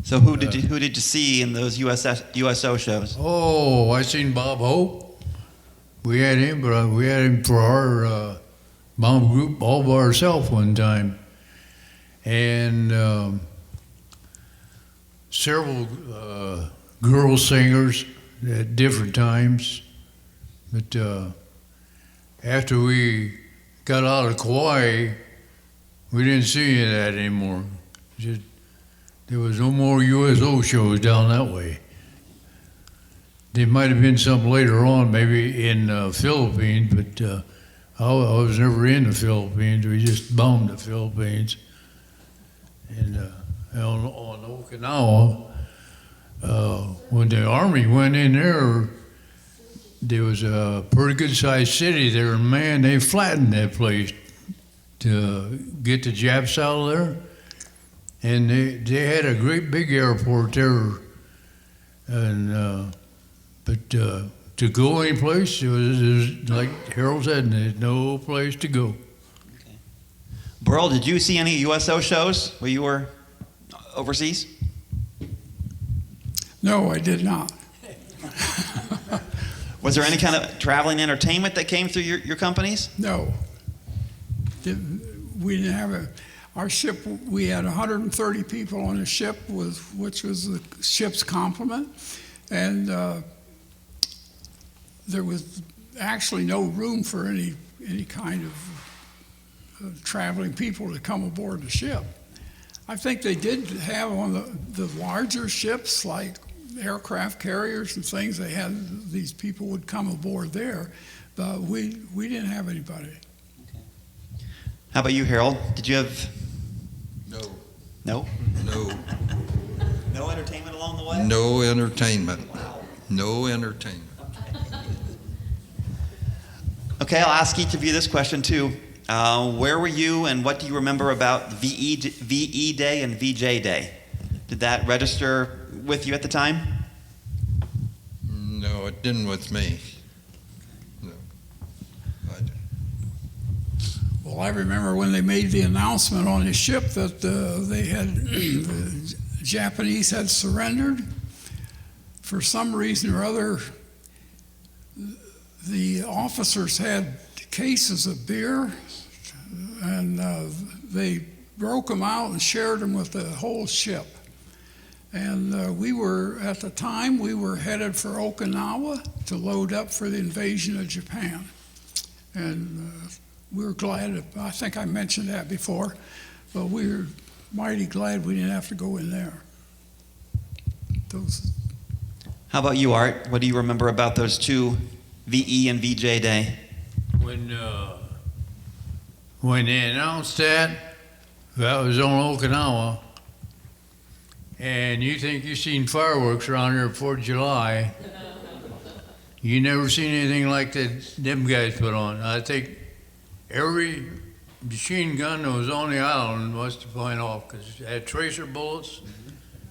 So who did you see in those USO shows? Oh, I seen Bob Hope. We had him, but we had him for our bomb group all by ourselves one time, and several girl singers at different times. But after we got out of Kauai, we didn't see any of that anymore. There was no more USO shows down that way. there might have been some later on, maybe in Philippines, but I was never in the Philippines. We just bombed the Philippines. And on Okinawa, when the Army went in there, there was a pretty good-sized city there, and man, they flattened that place to get the Japs out of there. And they had a great big airport there, and but to go any place, it was like Harold said, there's no place to go. Burl, did you see any USO shows where you were overseas? No, I did not. Was there any kind of traveling entertainment that came through your companies? No. We didn't have our ship, we had 130 people on the ship, which was the ship's complement. And there was actually no room for any kind of traveling people to come aboard the ship. I think they did have on the larger ships, like aircraft carriers and things, they had these people would come aboard there, but we didn't have anybody. How about you, Harold? Did you have No, no no, entertainment along the way? no entertainment. No entertainment. Okay, I'll ask each of you this question too. Where were you, and what do you remember about VE Day and VJ Day? Did that register with you at the time? No, it didn't with me. No. I didn't. Well, I remember when they made the announcement on the ship that they had the Japanese had surrendered. For some reason or other, the officers had cases of beer, and they broke them out and shared them with the whole ship. And we were, at the time, we were headed for Okinawa to load up for the invasion of Japan. And we were glad, I think I mentioned that before, but we were mighty glad we didn't have to go in there. How about you, Art? What do you remember about those two, VE and VJ Day? When they announced that was on Okinawa, and you think you've seen fireworks around here 4th of July, you never seen anything like that them guys put on. I think every machine gun that was on the island must have went off, because it had tracer bullets,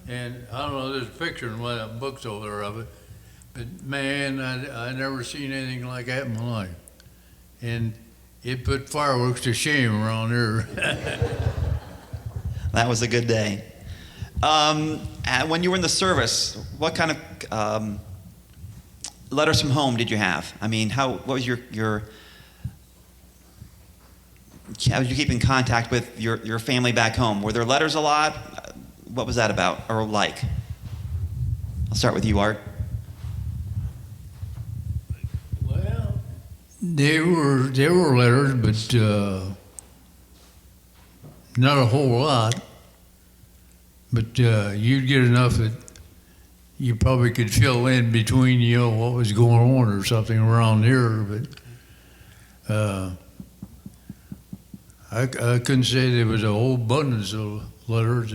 and I don't know, there's a picture in one of the books over there of it, but man, I never seen anything like that in my life. And it put fireworks to shame around here. That was a good day. And when you were in the service, what kind of letters from home did you have? I mean, what was your how did you keep in contact with your family back home? Were there letters a lot? What was that about, or like? I'll start with you, Art. Well, there were letters, but not a whole lot. But you'd get enough that you probably could fill in between, what was going on or something around here. But I couldn't say there was a whole abundance of letters.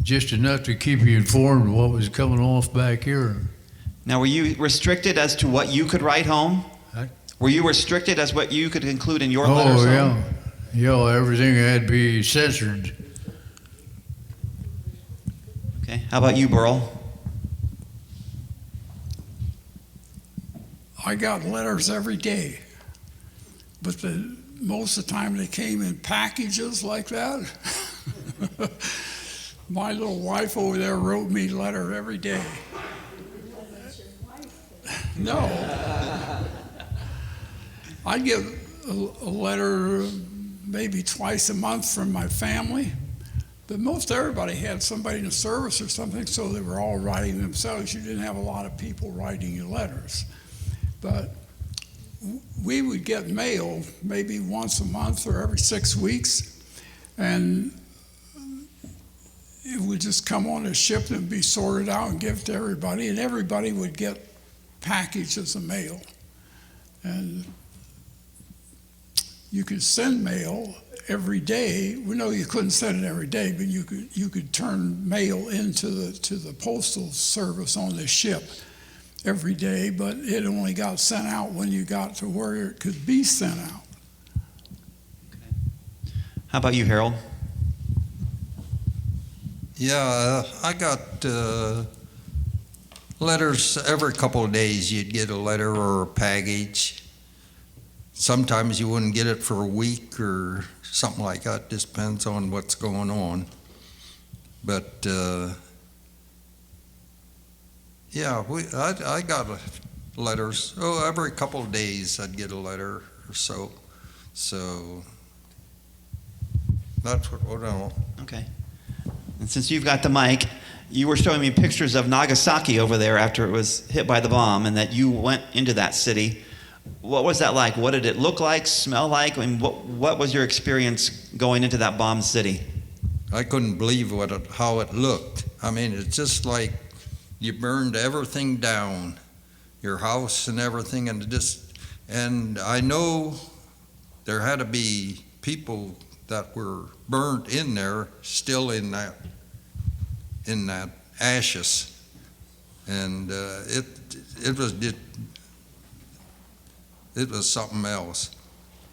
Just enough to keep you informed of what was coming off back here. Now, were you restricted as to what you could write home? Huh? Were you restricted as what you could include in your letters home? Yeah, everything had to be censored. Okay, how about you, Burl? I got letters every day, but most of the time they came in packages like that. My little wife over there wrote me a letter every day. No. I'd get a letter maybe twice a month from my family, but most everybody had somebody in the service or something, so they were all writing themselves. You didn't have a lot of people writing you letters. But we would get mail maybe once a month or every 6 weeks, and it would just come on a ship and be sorted out and give to everybody, and everybody would get packages of mail. And you could send mail every day. Well, no, you couldn't send it every day, but you could turn mail into the postal service on the ship every day, but it only got sent out when you got to where it could be sent out. How about you, Harold? Yeah, I got letters every couple of days. You'd get a letter or a package. Sometimes you wouldn't get it for a week or something like that. Just depends on what's going on. But yeah, I got letters. Oh, every couple of days I'd get a letter or so. So that's what I know. Okay. And since you've got the mic, you were showing me pictures of Nagasaki over there after it was hit by the bomb, and that you went into that city. What was that like? What did it look like, smell like? I mean, what was your experience going into that bombed city? I couldn't believe how it looked. I mean, it's just like you burned everything down, your house and everything, and I know there had to be people that were burnt in there, still in that ashes, and it was something else.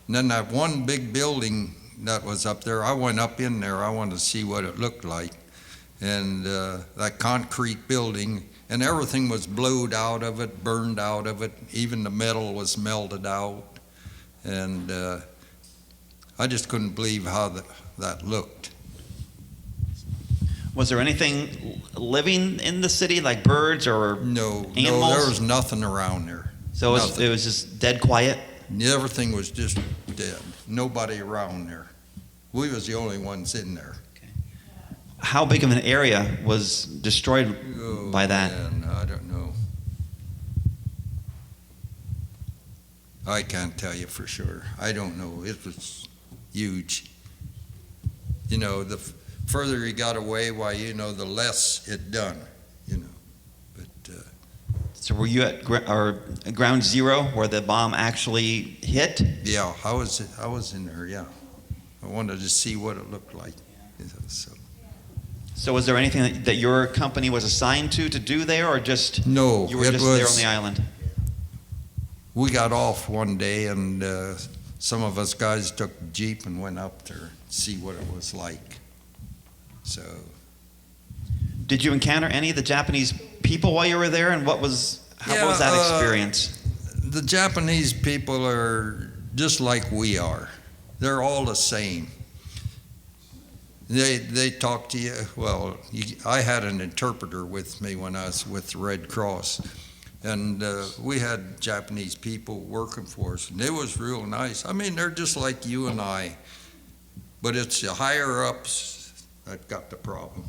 And then that one big building that was up there, I went up in there. I wanted to see what it looked like, and that concrete building, and everything was blowed out of it, burned out of it. Even the metal was melted out, and I just couldn't believe how that looked. Was there anything living in the city, like birds or No, animals? there was nothing around there. So it was just dead quiet? Everything was just dead. Nobody around there. We was the only ones in there. How big of an area was destroyed by that? Man, I don't know. I can't tell you for sure. I don't know. It was huge. You know, the further you got away, the less it done, But So were you at ground zero where the bomb actually hit? yeah, I was in there. Yeah, I wanted to see what it looked like. So was there anything that your company was assigned to do there, or just No, you were it just was, there on the island? We got off one day, and some of us guys took a Jeep and went up there to see what it was like. So, Did you encounter any of the Japanese people while you were there, and what was that experience? The Japanese people are just like we are. They're all the same. They talk to you. Well, I had an interpreter with me when I was with the Red Cross, and we had Japanese people working for us, and it was real nice. I mean, they're just like you and I, but it's the higher ups that got the problem.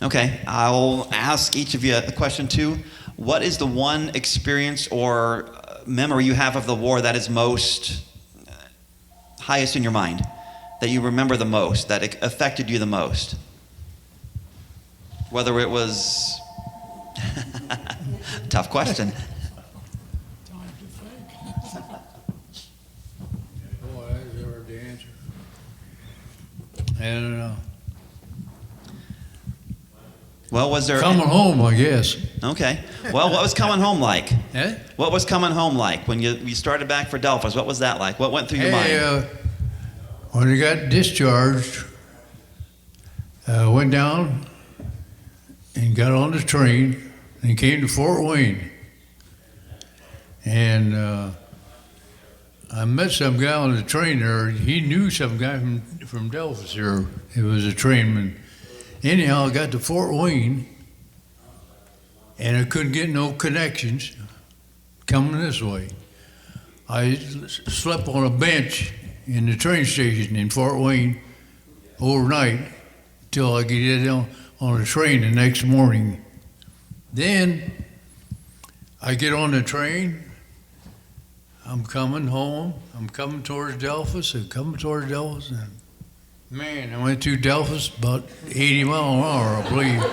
Okay, I'll ask each of you a question too. What is the one experience or memory you have of the war that is most highest in your mind, that you remember the most, that it affected you the most? Whether it was tough question. Time to think. Boy, that's hard to answer. I don't know. Well, was there Coming home, I guess. Okay. Well, what was coming home like? Eh? What was coming home like when you started back for Delphos? What was that like? What went through your mind? When I got discharged, I went down and got on the train and came to Fort Wayne. And I met some guy on the train there. He knew some guy from Delphos here. He was a trainman. Anyhow, I got to Fort Wayne, and I couldn't get no connections coming this way. I slept on a bench in the train station in Fort Wayne overnight till I could get on the train the next morning. Then I get on the train. I'm coming home. I'm coming towards Delphos. And Man, I went through Delphos about 80 miles an hour, I believe.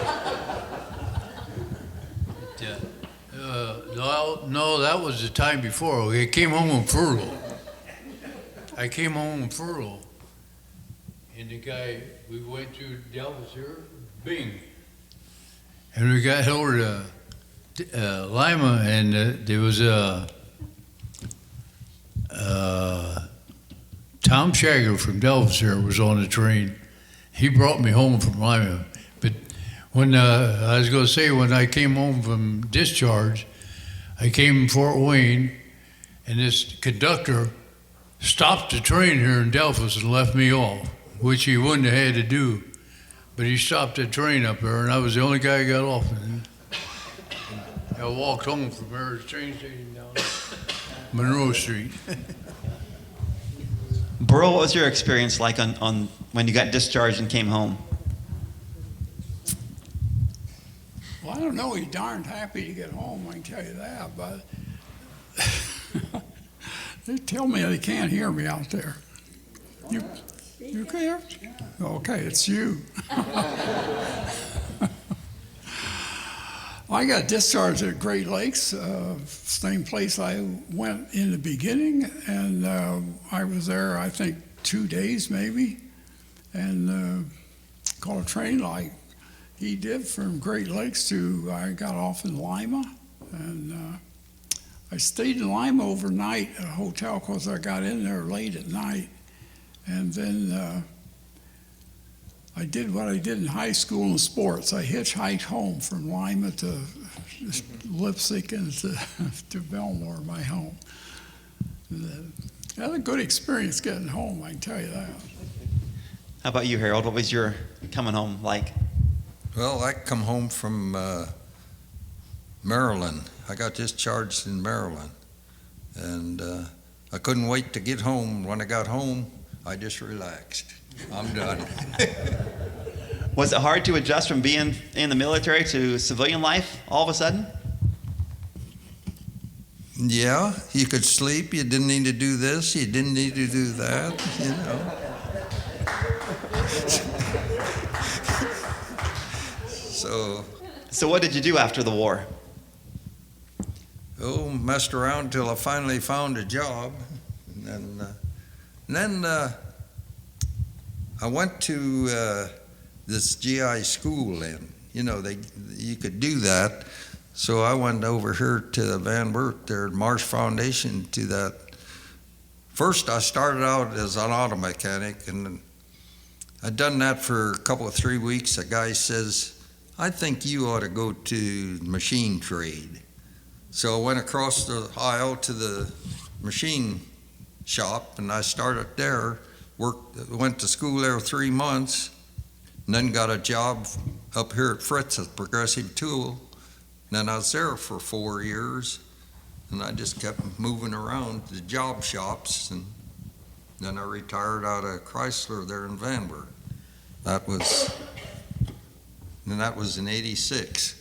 No, that was the time before. I came home on furlough. And the guy, we went through Delphos here, Bing. And we got over to Lima, and there was a Tom Shagger from Delphos here was on the train. He brought me home from Lima. But when I was going to say, when I came home from discharge, I came from Fort Wayne, and this conductor stopped the train here in Delphos and left me off, which he wouldn't have had to do. But he stopped the train up there, and I was the only guy who got off. And I walked home from there to the train station down Monroe Street. Burl, what was your experience like on when you got discharged and came home? Well, I don't know. He's darned happy to get home, I can tell you that. But they tell me they can't hear me out there. You can hear? Okay, it's you. I got discharged at Great Lakes, same place I went in the beginning, and I was there, I think, 2 days maybe, and caught a train like he did from Great Lakes to, I got off in Lima, and I stayed in Lima overnight at a hotel because I got in there late at night, and then I did what I did in high school in sports. I hitchhiked home from Lima to Leipzig and to Belmore, my home. I had a good experience getting home, I can tell you that. How about you, Harold? What was your coming home like? Well, I come home from Maryland. I got discharged in Maryland, and I couldn't wait to get home. When I got home, I just relaxed. I'm done. Was it hard to adjust from being in the military to civilian life all of a sudden? Yeah, you could sleep. You didn't need to do this. You didn't need to do that, you know. So what did you do after the war? Messed around until I finally found a job. And then I went to this GI school, and you could do that. So I went over here to Van Wert there at Marsh Foundation to that. First, I started out as an auto mechanic, and I'd done that for a couple of 3 weeks. A guy says, "I think you ought to go to machine trade." So I went across the aisle to the machine shop, and I started there. Went to school there 3 months, and then got a job up here at Fritz's Progressive Tool. And then I was there for 4 years, and I just kept moving around to job shops, and then I retired out of Chrysler there in Van Wert. That was in '86.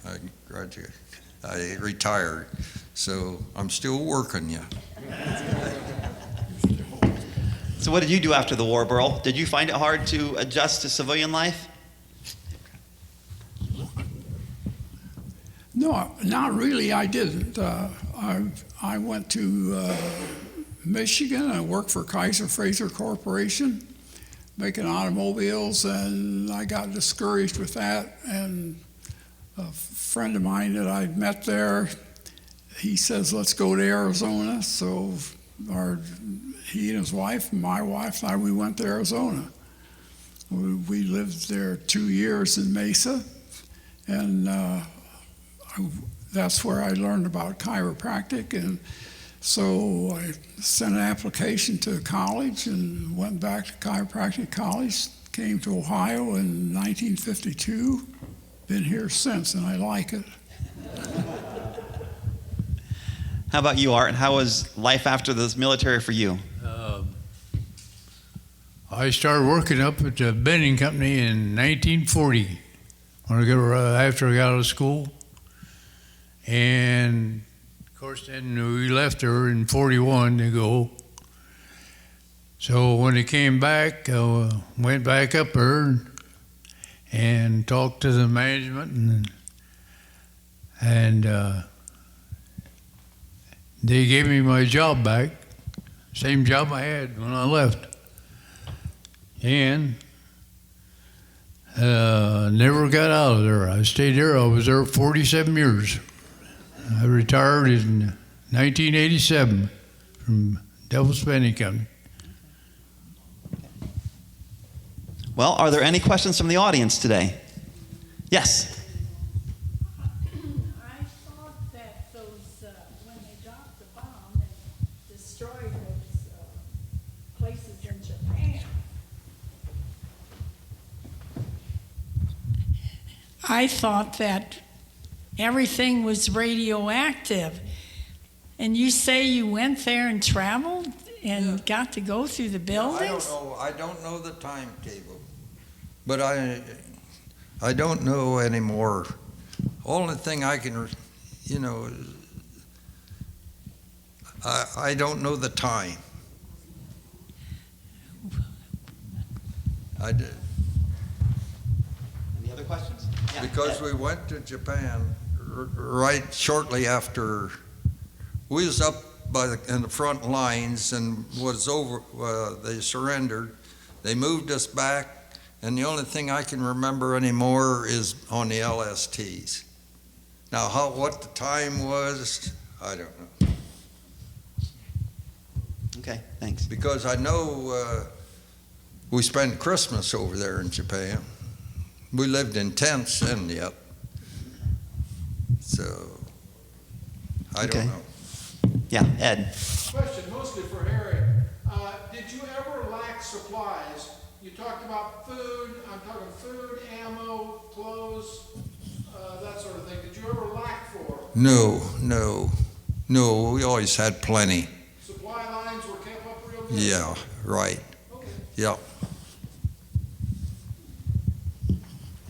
I graduated. I retired, so I'm still working yet. So what did you do after the war, Burl? Did you find it hard to adjust to civilian life? No, not really. I didn't. I went to Michigan. I worked for Kaiser Fraser Corporation, making automobiles, and I got discouraged with that. And a friend of mine that I'd met there, he says, "Let's go to Arizona." So he and his wife, and my wife and I, we went to Arizona. We lived there 2 years in Mesa, and that's where I learned about chiropractic. And so I sent an application to college and went back to chiropractic college, came to Ohio in 1952, been here since, and I like it. How about you, Art? How was life after the military for you? I started working up at the Bending Company in 1940 after I got out of school. And of course, then we left there in '41 to go. So when he came back, I went back up there and talked to the management, and they gave me my job back, same job I had when I left, and never got out of there. I stayed there. I was there 47 years. I retired in 1987 from Delphos Spending Company. Well, are there any questions from the audience today? Yes. I thought that those, when they dropped the bomb and destroyed those places in Japan, I thought that everything was radioactive. And you say you went there and traveled and got to go through the buildings? I don't know the timetable, but I don't know anymore. Only thing I can, I don't know the time. I did. Any other questions? Yeah, Because Ed. we went to Japan right shortly after. We was up in the front lines and was over. They surrendered. They moved us back, and the only thing I can remember anymore is on the LSTs. Now, what the time was, I don't know. Okay, thanks. Because I know we spent Christmas over there in Japan. We lived in tents then yet. So, I Okay. don't know. Yeah, Ed. Question mostly for Harry. Did you ever lack supplies? You talked about food, I'm talking food, ammo, clothes, that sort of thing. Did you ever lack for? No, we always had plenty. Supply lines were kept up real good? Yeah, right, Okay. yeah.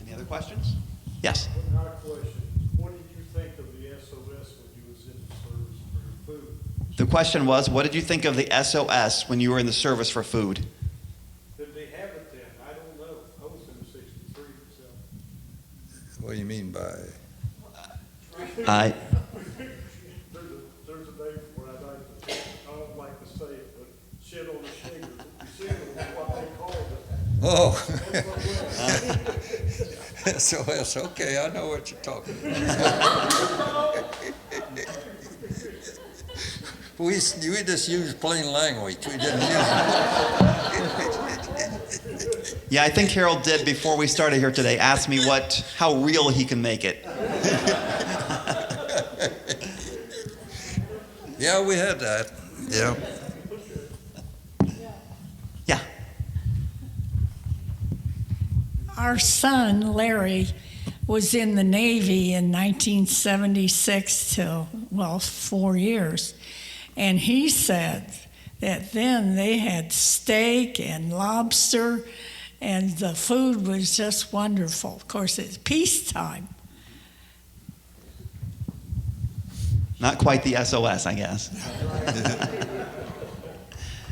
Any other questions? Yes. Not a question. What did you think of the SOS when you was in the service for your food? The question was, what did you think of the SOS when you were in the service for food? Did they have it then? I don't know. I was in '63, so. What do you mean by? I There's a name for it. I don't like to say it, but shit on the shingles. You see it, what they called it. Oh, That's what it was. SOS, okay, I know what you're talking about. We just used plain language, we didn't use Yeah, I think Harold did before we started here today. Ask me how real he can make it. Yeah, we had that, yeah. Yeah. Our son, Larry, was in the Navy in 1976 till, 4 years. And he said that then they had steak and lobster, and the food was just wonderful. Of course, it's peacetime. Not quite the SOS, I guess.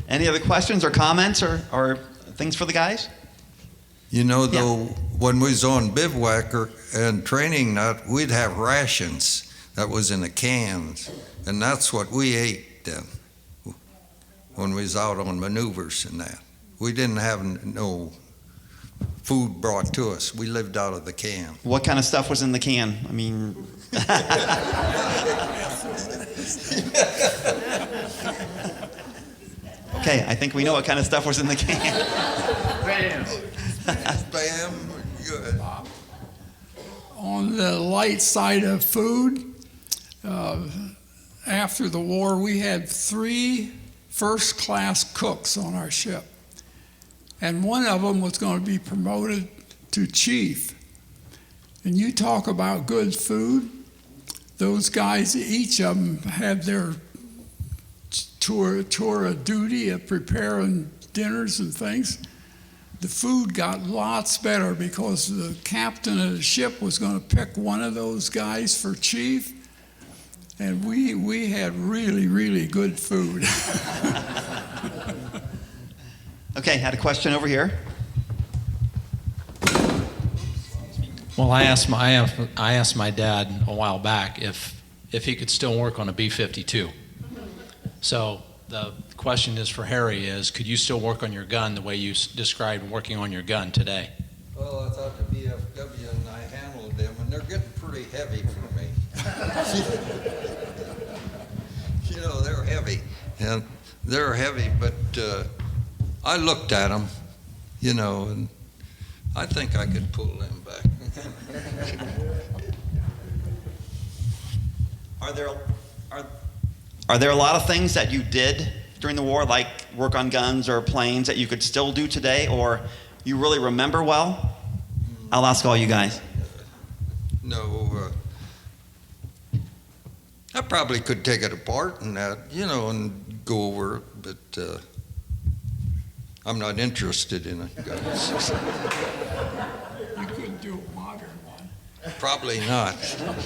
Any other questions or comments or things for the guys? You know, though, when we was on bivouac and training nut, we'd have rations that was in the cans, and that's what we ate then when we was out on maneuvers and that. We didn't have no food brought to us. We lived out of the can. What kind of stuff was in the can? I mean, okay, I think we know what kind of stuff was in the can. Spam, good. On the light side of food, after the war, we had 3 first-class cooks on our ship. And one of them was going to be promoted to chief. And you talk about good food, those guys, each of them had their tour of duty of preparing dinners and things. The food got lots better because the captain of the ship was going to pick one of those guys for chief. And we had really, really good food. Okay, had a question over here. Well, I asked my dad a while back if he could still work on a B-52. So the question is for Harry is, could you still work on your gun the way you described working on your gun today? Well, I thought the VFW and I handled them, and they're getting pretty heavy for me. You know, they're heavy, and they're heavy, but I looked at them, you know, and I think I could pull them back. Are there a lot of things that you did during the war, like work on guns or planes, that you could still do today, or you really remember well? I'll ask all you guys. No, I probably could take it apart and that, you know, and go over it, but I'm not interested in it. You couldn't do a modern one. Probably not. Tell about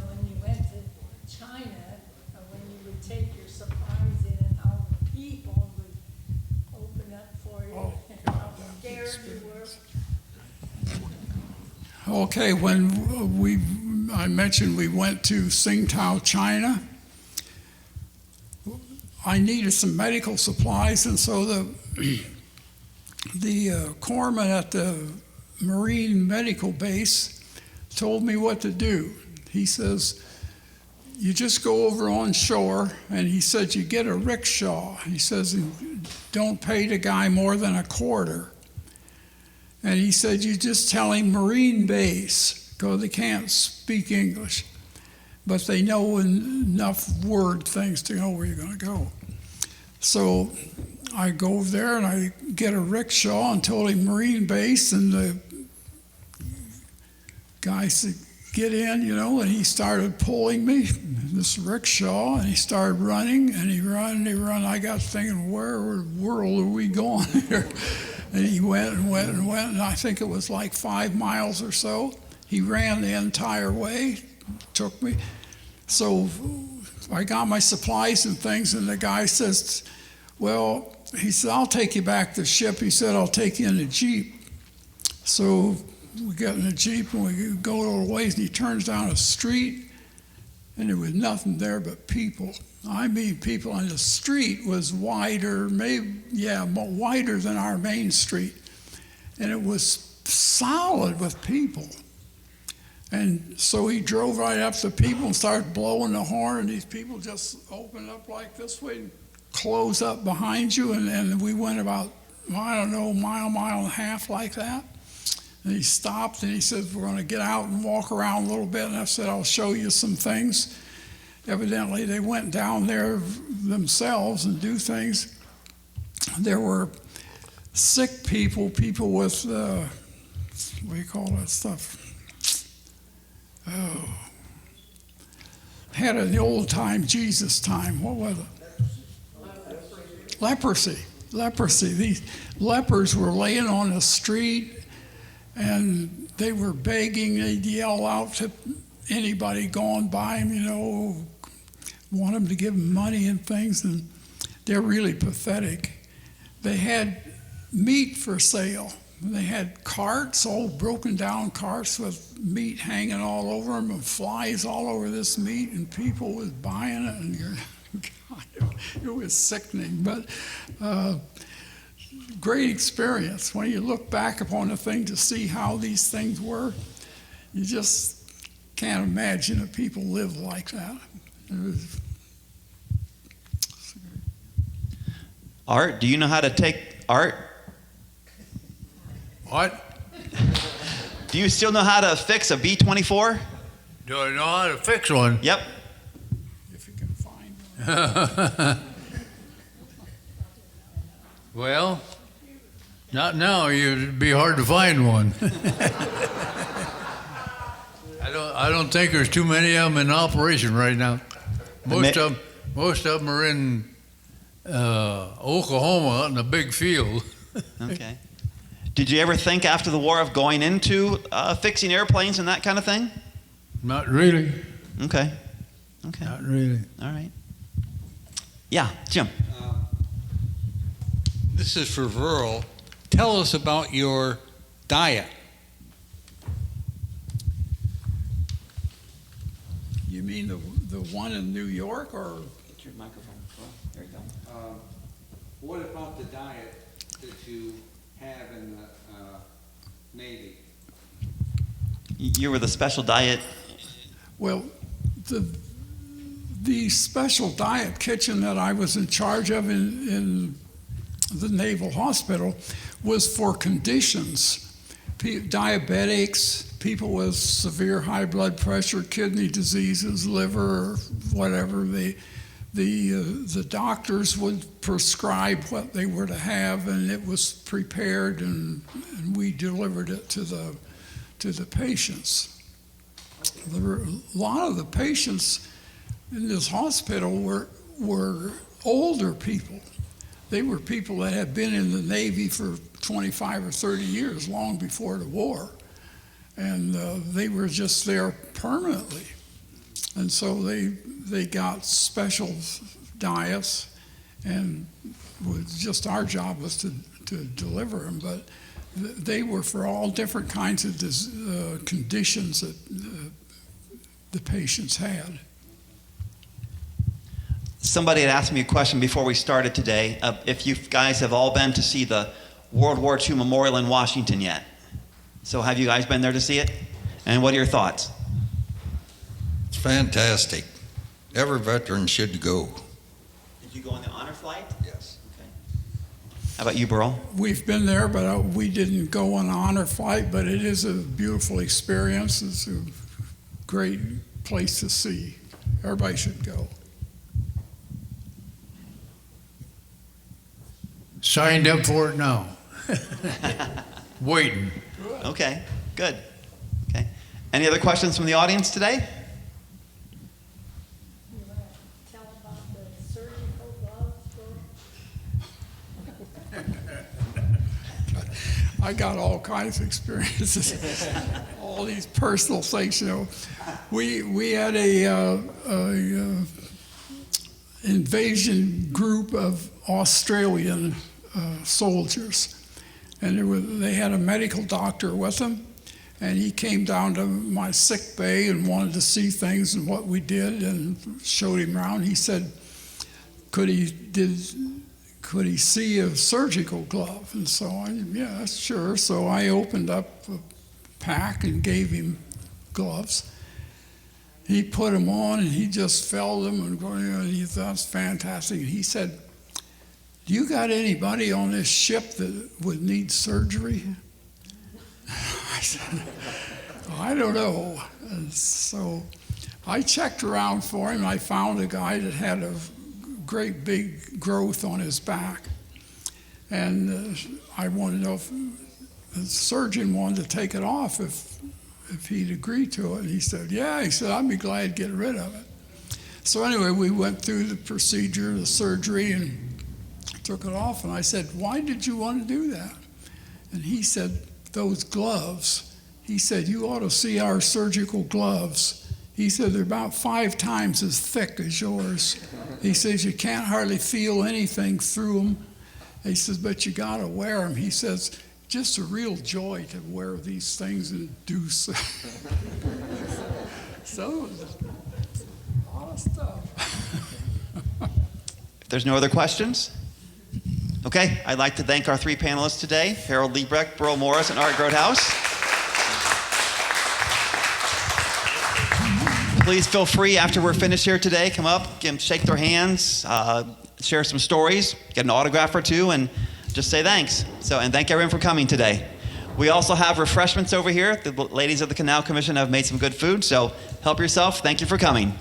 when you went to China, when you would take your supplies in and how the people would open up for you, Oh, and God, how that scared was you were. Okay, when I mentioned we went to Tsingtao, China, I needed some medical supplies, and so the corpsman at the Marine Medical Base told me what to do. He says, you just go over on shore, and he said, you get a rickshaw. He says, don't pay the guy more than $0.25. And he said, you just tell him Marine Base, because they can't speak English, but they know enough word things to know where you're going to go. So I go over there and I get a rickshaw and told him Marine Base, and the guy said, get in, you know, and he started pulling me, this rickshaw, and he started running, and he run. I got thinking, where in the world are we going here? And he went and went and went, and I think it was like 5 miles or so. He ran the entire way, took me. So I got my supplies and things, and the guy says, well, he said, I'll take you back to the ship. He said, I'll take you in a Jeep. So we got in a Jeep, and we go a little ways, and he turns down a street, and there was nothing there but people. I mean, people on the street was wider, wider than our main street. And it was solid with people. And so he drove right up to people and started blowing the horn, and these people just opened up like this way and close up behind you. And we went about, I don't know, mile and a half like that. And he stopped and he said, we're going to get out and walk around a little bit. And I said, I'll show you some things. Evidently, they went down there themselves and do things. There were sick people with, what do you call that stuff? Oh, had an old time, Jesus time. What was it? Leprosy. These lepers were laying on the street, and they were begging. They'd yell out to anybody going by them, you know, want them to give them money and things, and they're really pathetic. They had meat for sale. They had carts, old broken down carts with meat hanging all over them and flies all over this meat, and people was buying it, and God, it was sickening, but great experience. When you look back upon the thing to see how these things were, you just can't imagine that people lived like that. It was... Art, do you know how to take art? What? Do you still know how to fix a B-24? Do I know how to fix one? Yep. If you can find one. Well, not now. It'd be hard to find one. I don't think there's too many of them in operation right now. Most of them are in Oklahoma out in a big field. Okay. Did you ever think after the war of going into fixing airplanes and that kind of thing? Not really. Okay. Not really. All right. Yeah, Jim. This is for Verl. Tell us about your diet. You mean the one in New York, or? Get your microphone. There you go. What about the diet that you have in the Navy? You were the special diet. Well, the special diet kitchen that I was in charge of in the Naval Hospital was for conditions, diabetics, people with severe high blood pressure, kidney diseases, liver, whatever. The doctors would prescribe what they were to have, and it was prepared, and we delivered it to the patients. A lot of the patients in this hospital were older people. They were people that had been in the Navy for 25 or 30 years, long before the war. And they were just there permanently. And so they got special diets, and just our job was to deliver them. But they were for all different kinds of conditions that the patients had. Somebody had asked me a question before we started today, if you guys have all been to see the World War II Memorial in Washington yet. So have you guys been there to see it? And what are your thoughts? It's fantastic. Every veteran should go. Did you go on the honor flight? Yes. Okay. How about you, Burl? We've been there, but we didn't go on an honor flight, but it is a beautiful experience. It's a great place to see. Everybody should go. Signed up for it now. Waiting. Okay, good. Okay. Any other questions from the audience today? You want to tell about the surgical gloves? I got all kinds of experiences, all these personal things. You know, we had a invasion group of Australian soldiers, and they had a medical doctor with them, and he came down to my sick bay and wanted to see things and what we did, and showed him around. He said, could he see a surgical glove? And so yeah, sure. So I opened up a pack and gave him gloves. He put them on, and he just felt them and going, and he thought, that's fantastic. And he said, do you got anybody on this ship that would need surgery? I said, I don't know. And so I checked around for him. I found a guy that had a great big growth on his back. And I wanted to know if the surgeon wanted to take it off if he'd agree to it. And he said, yeah. He said, I'd be glad to get rid of it. So anyway, we went through the procedure, the surgery, and took it off. And I said, why did you want to do that? And he said, those gloves. He said, you ought to see our surgical gloves. He said, they're about 5 times as thick as yours. He says, you can't hardly feel anything through them. He says, but you got to wear them. He says, just a real joy to wear these things and do so. So, a lot of stuff. If there's no other questions? Okay, I'd like to thank our 3 panelists today, Harold Liebrecht, Burl Morris, and Art Grothaus. Please feel free after we're finished here today, come up, shake their hands, share some stories, get an autograph or 2, and just say thanks. And thank everyone for coming today. We also have refreshments over here. The ladies of the Canal Commission have made some good food, so help yourself. Thank you for coming.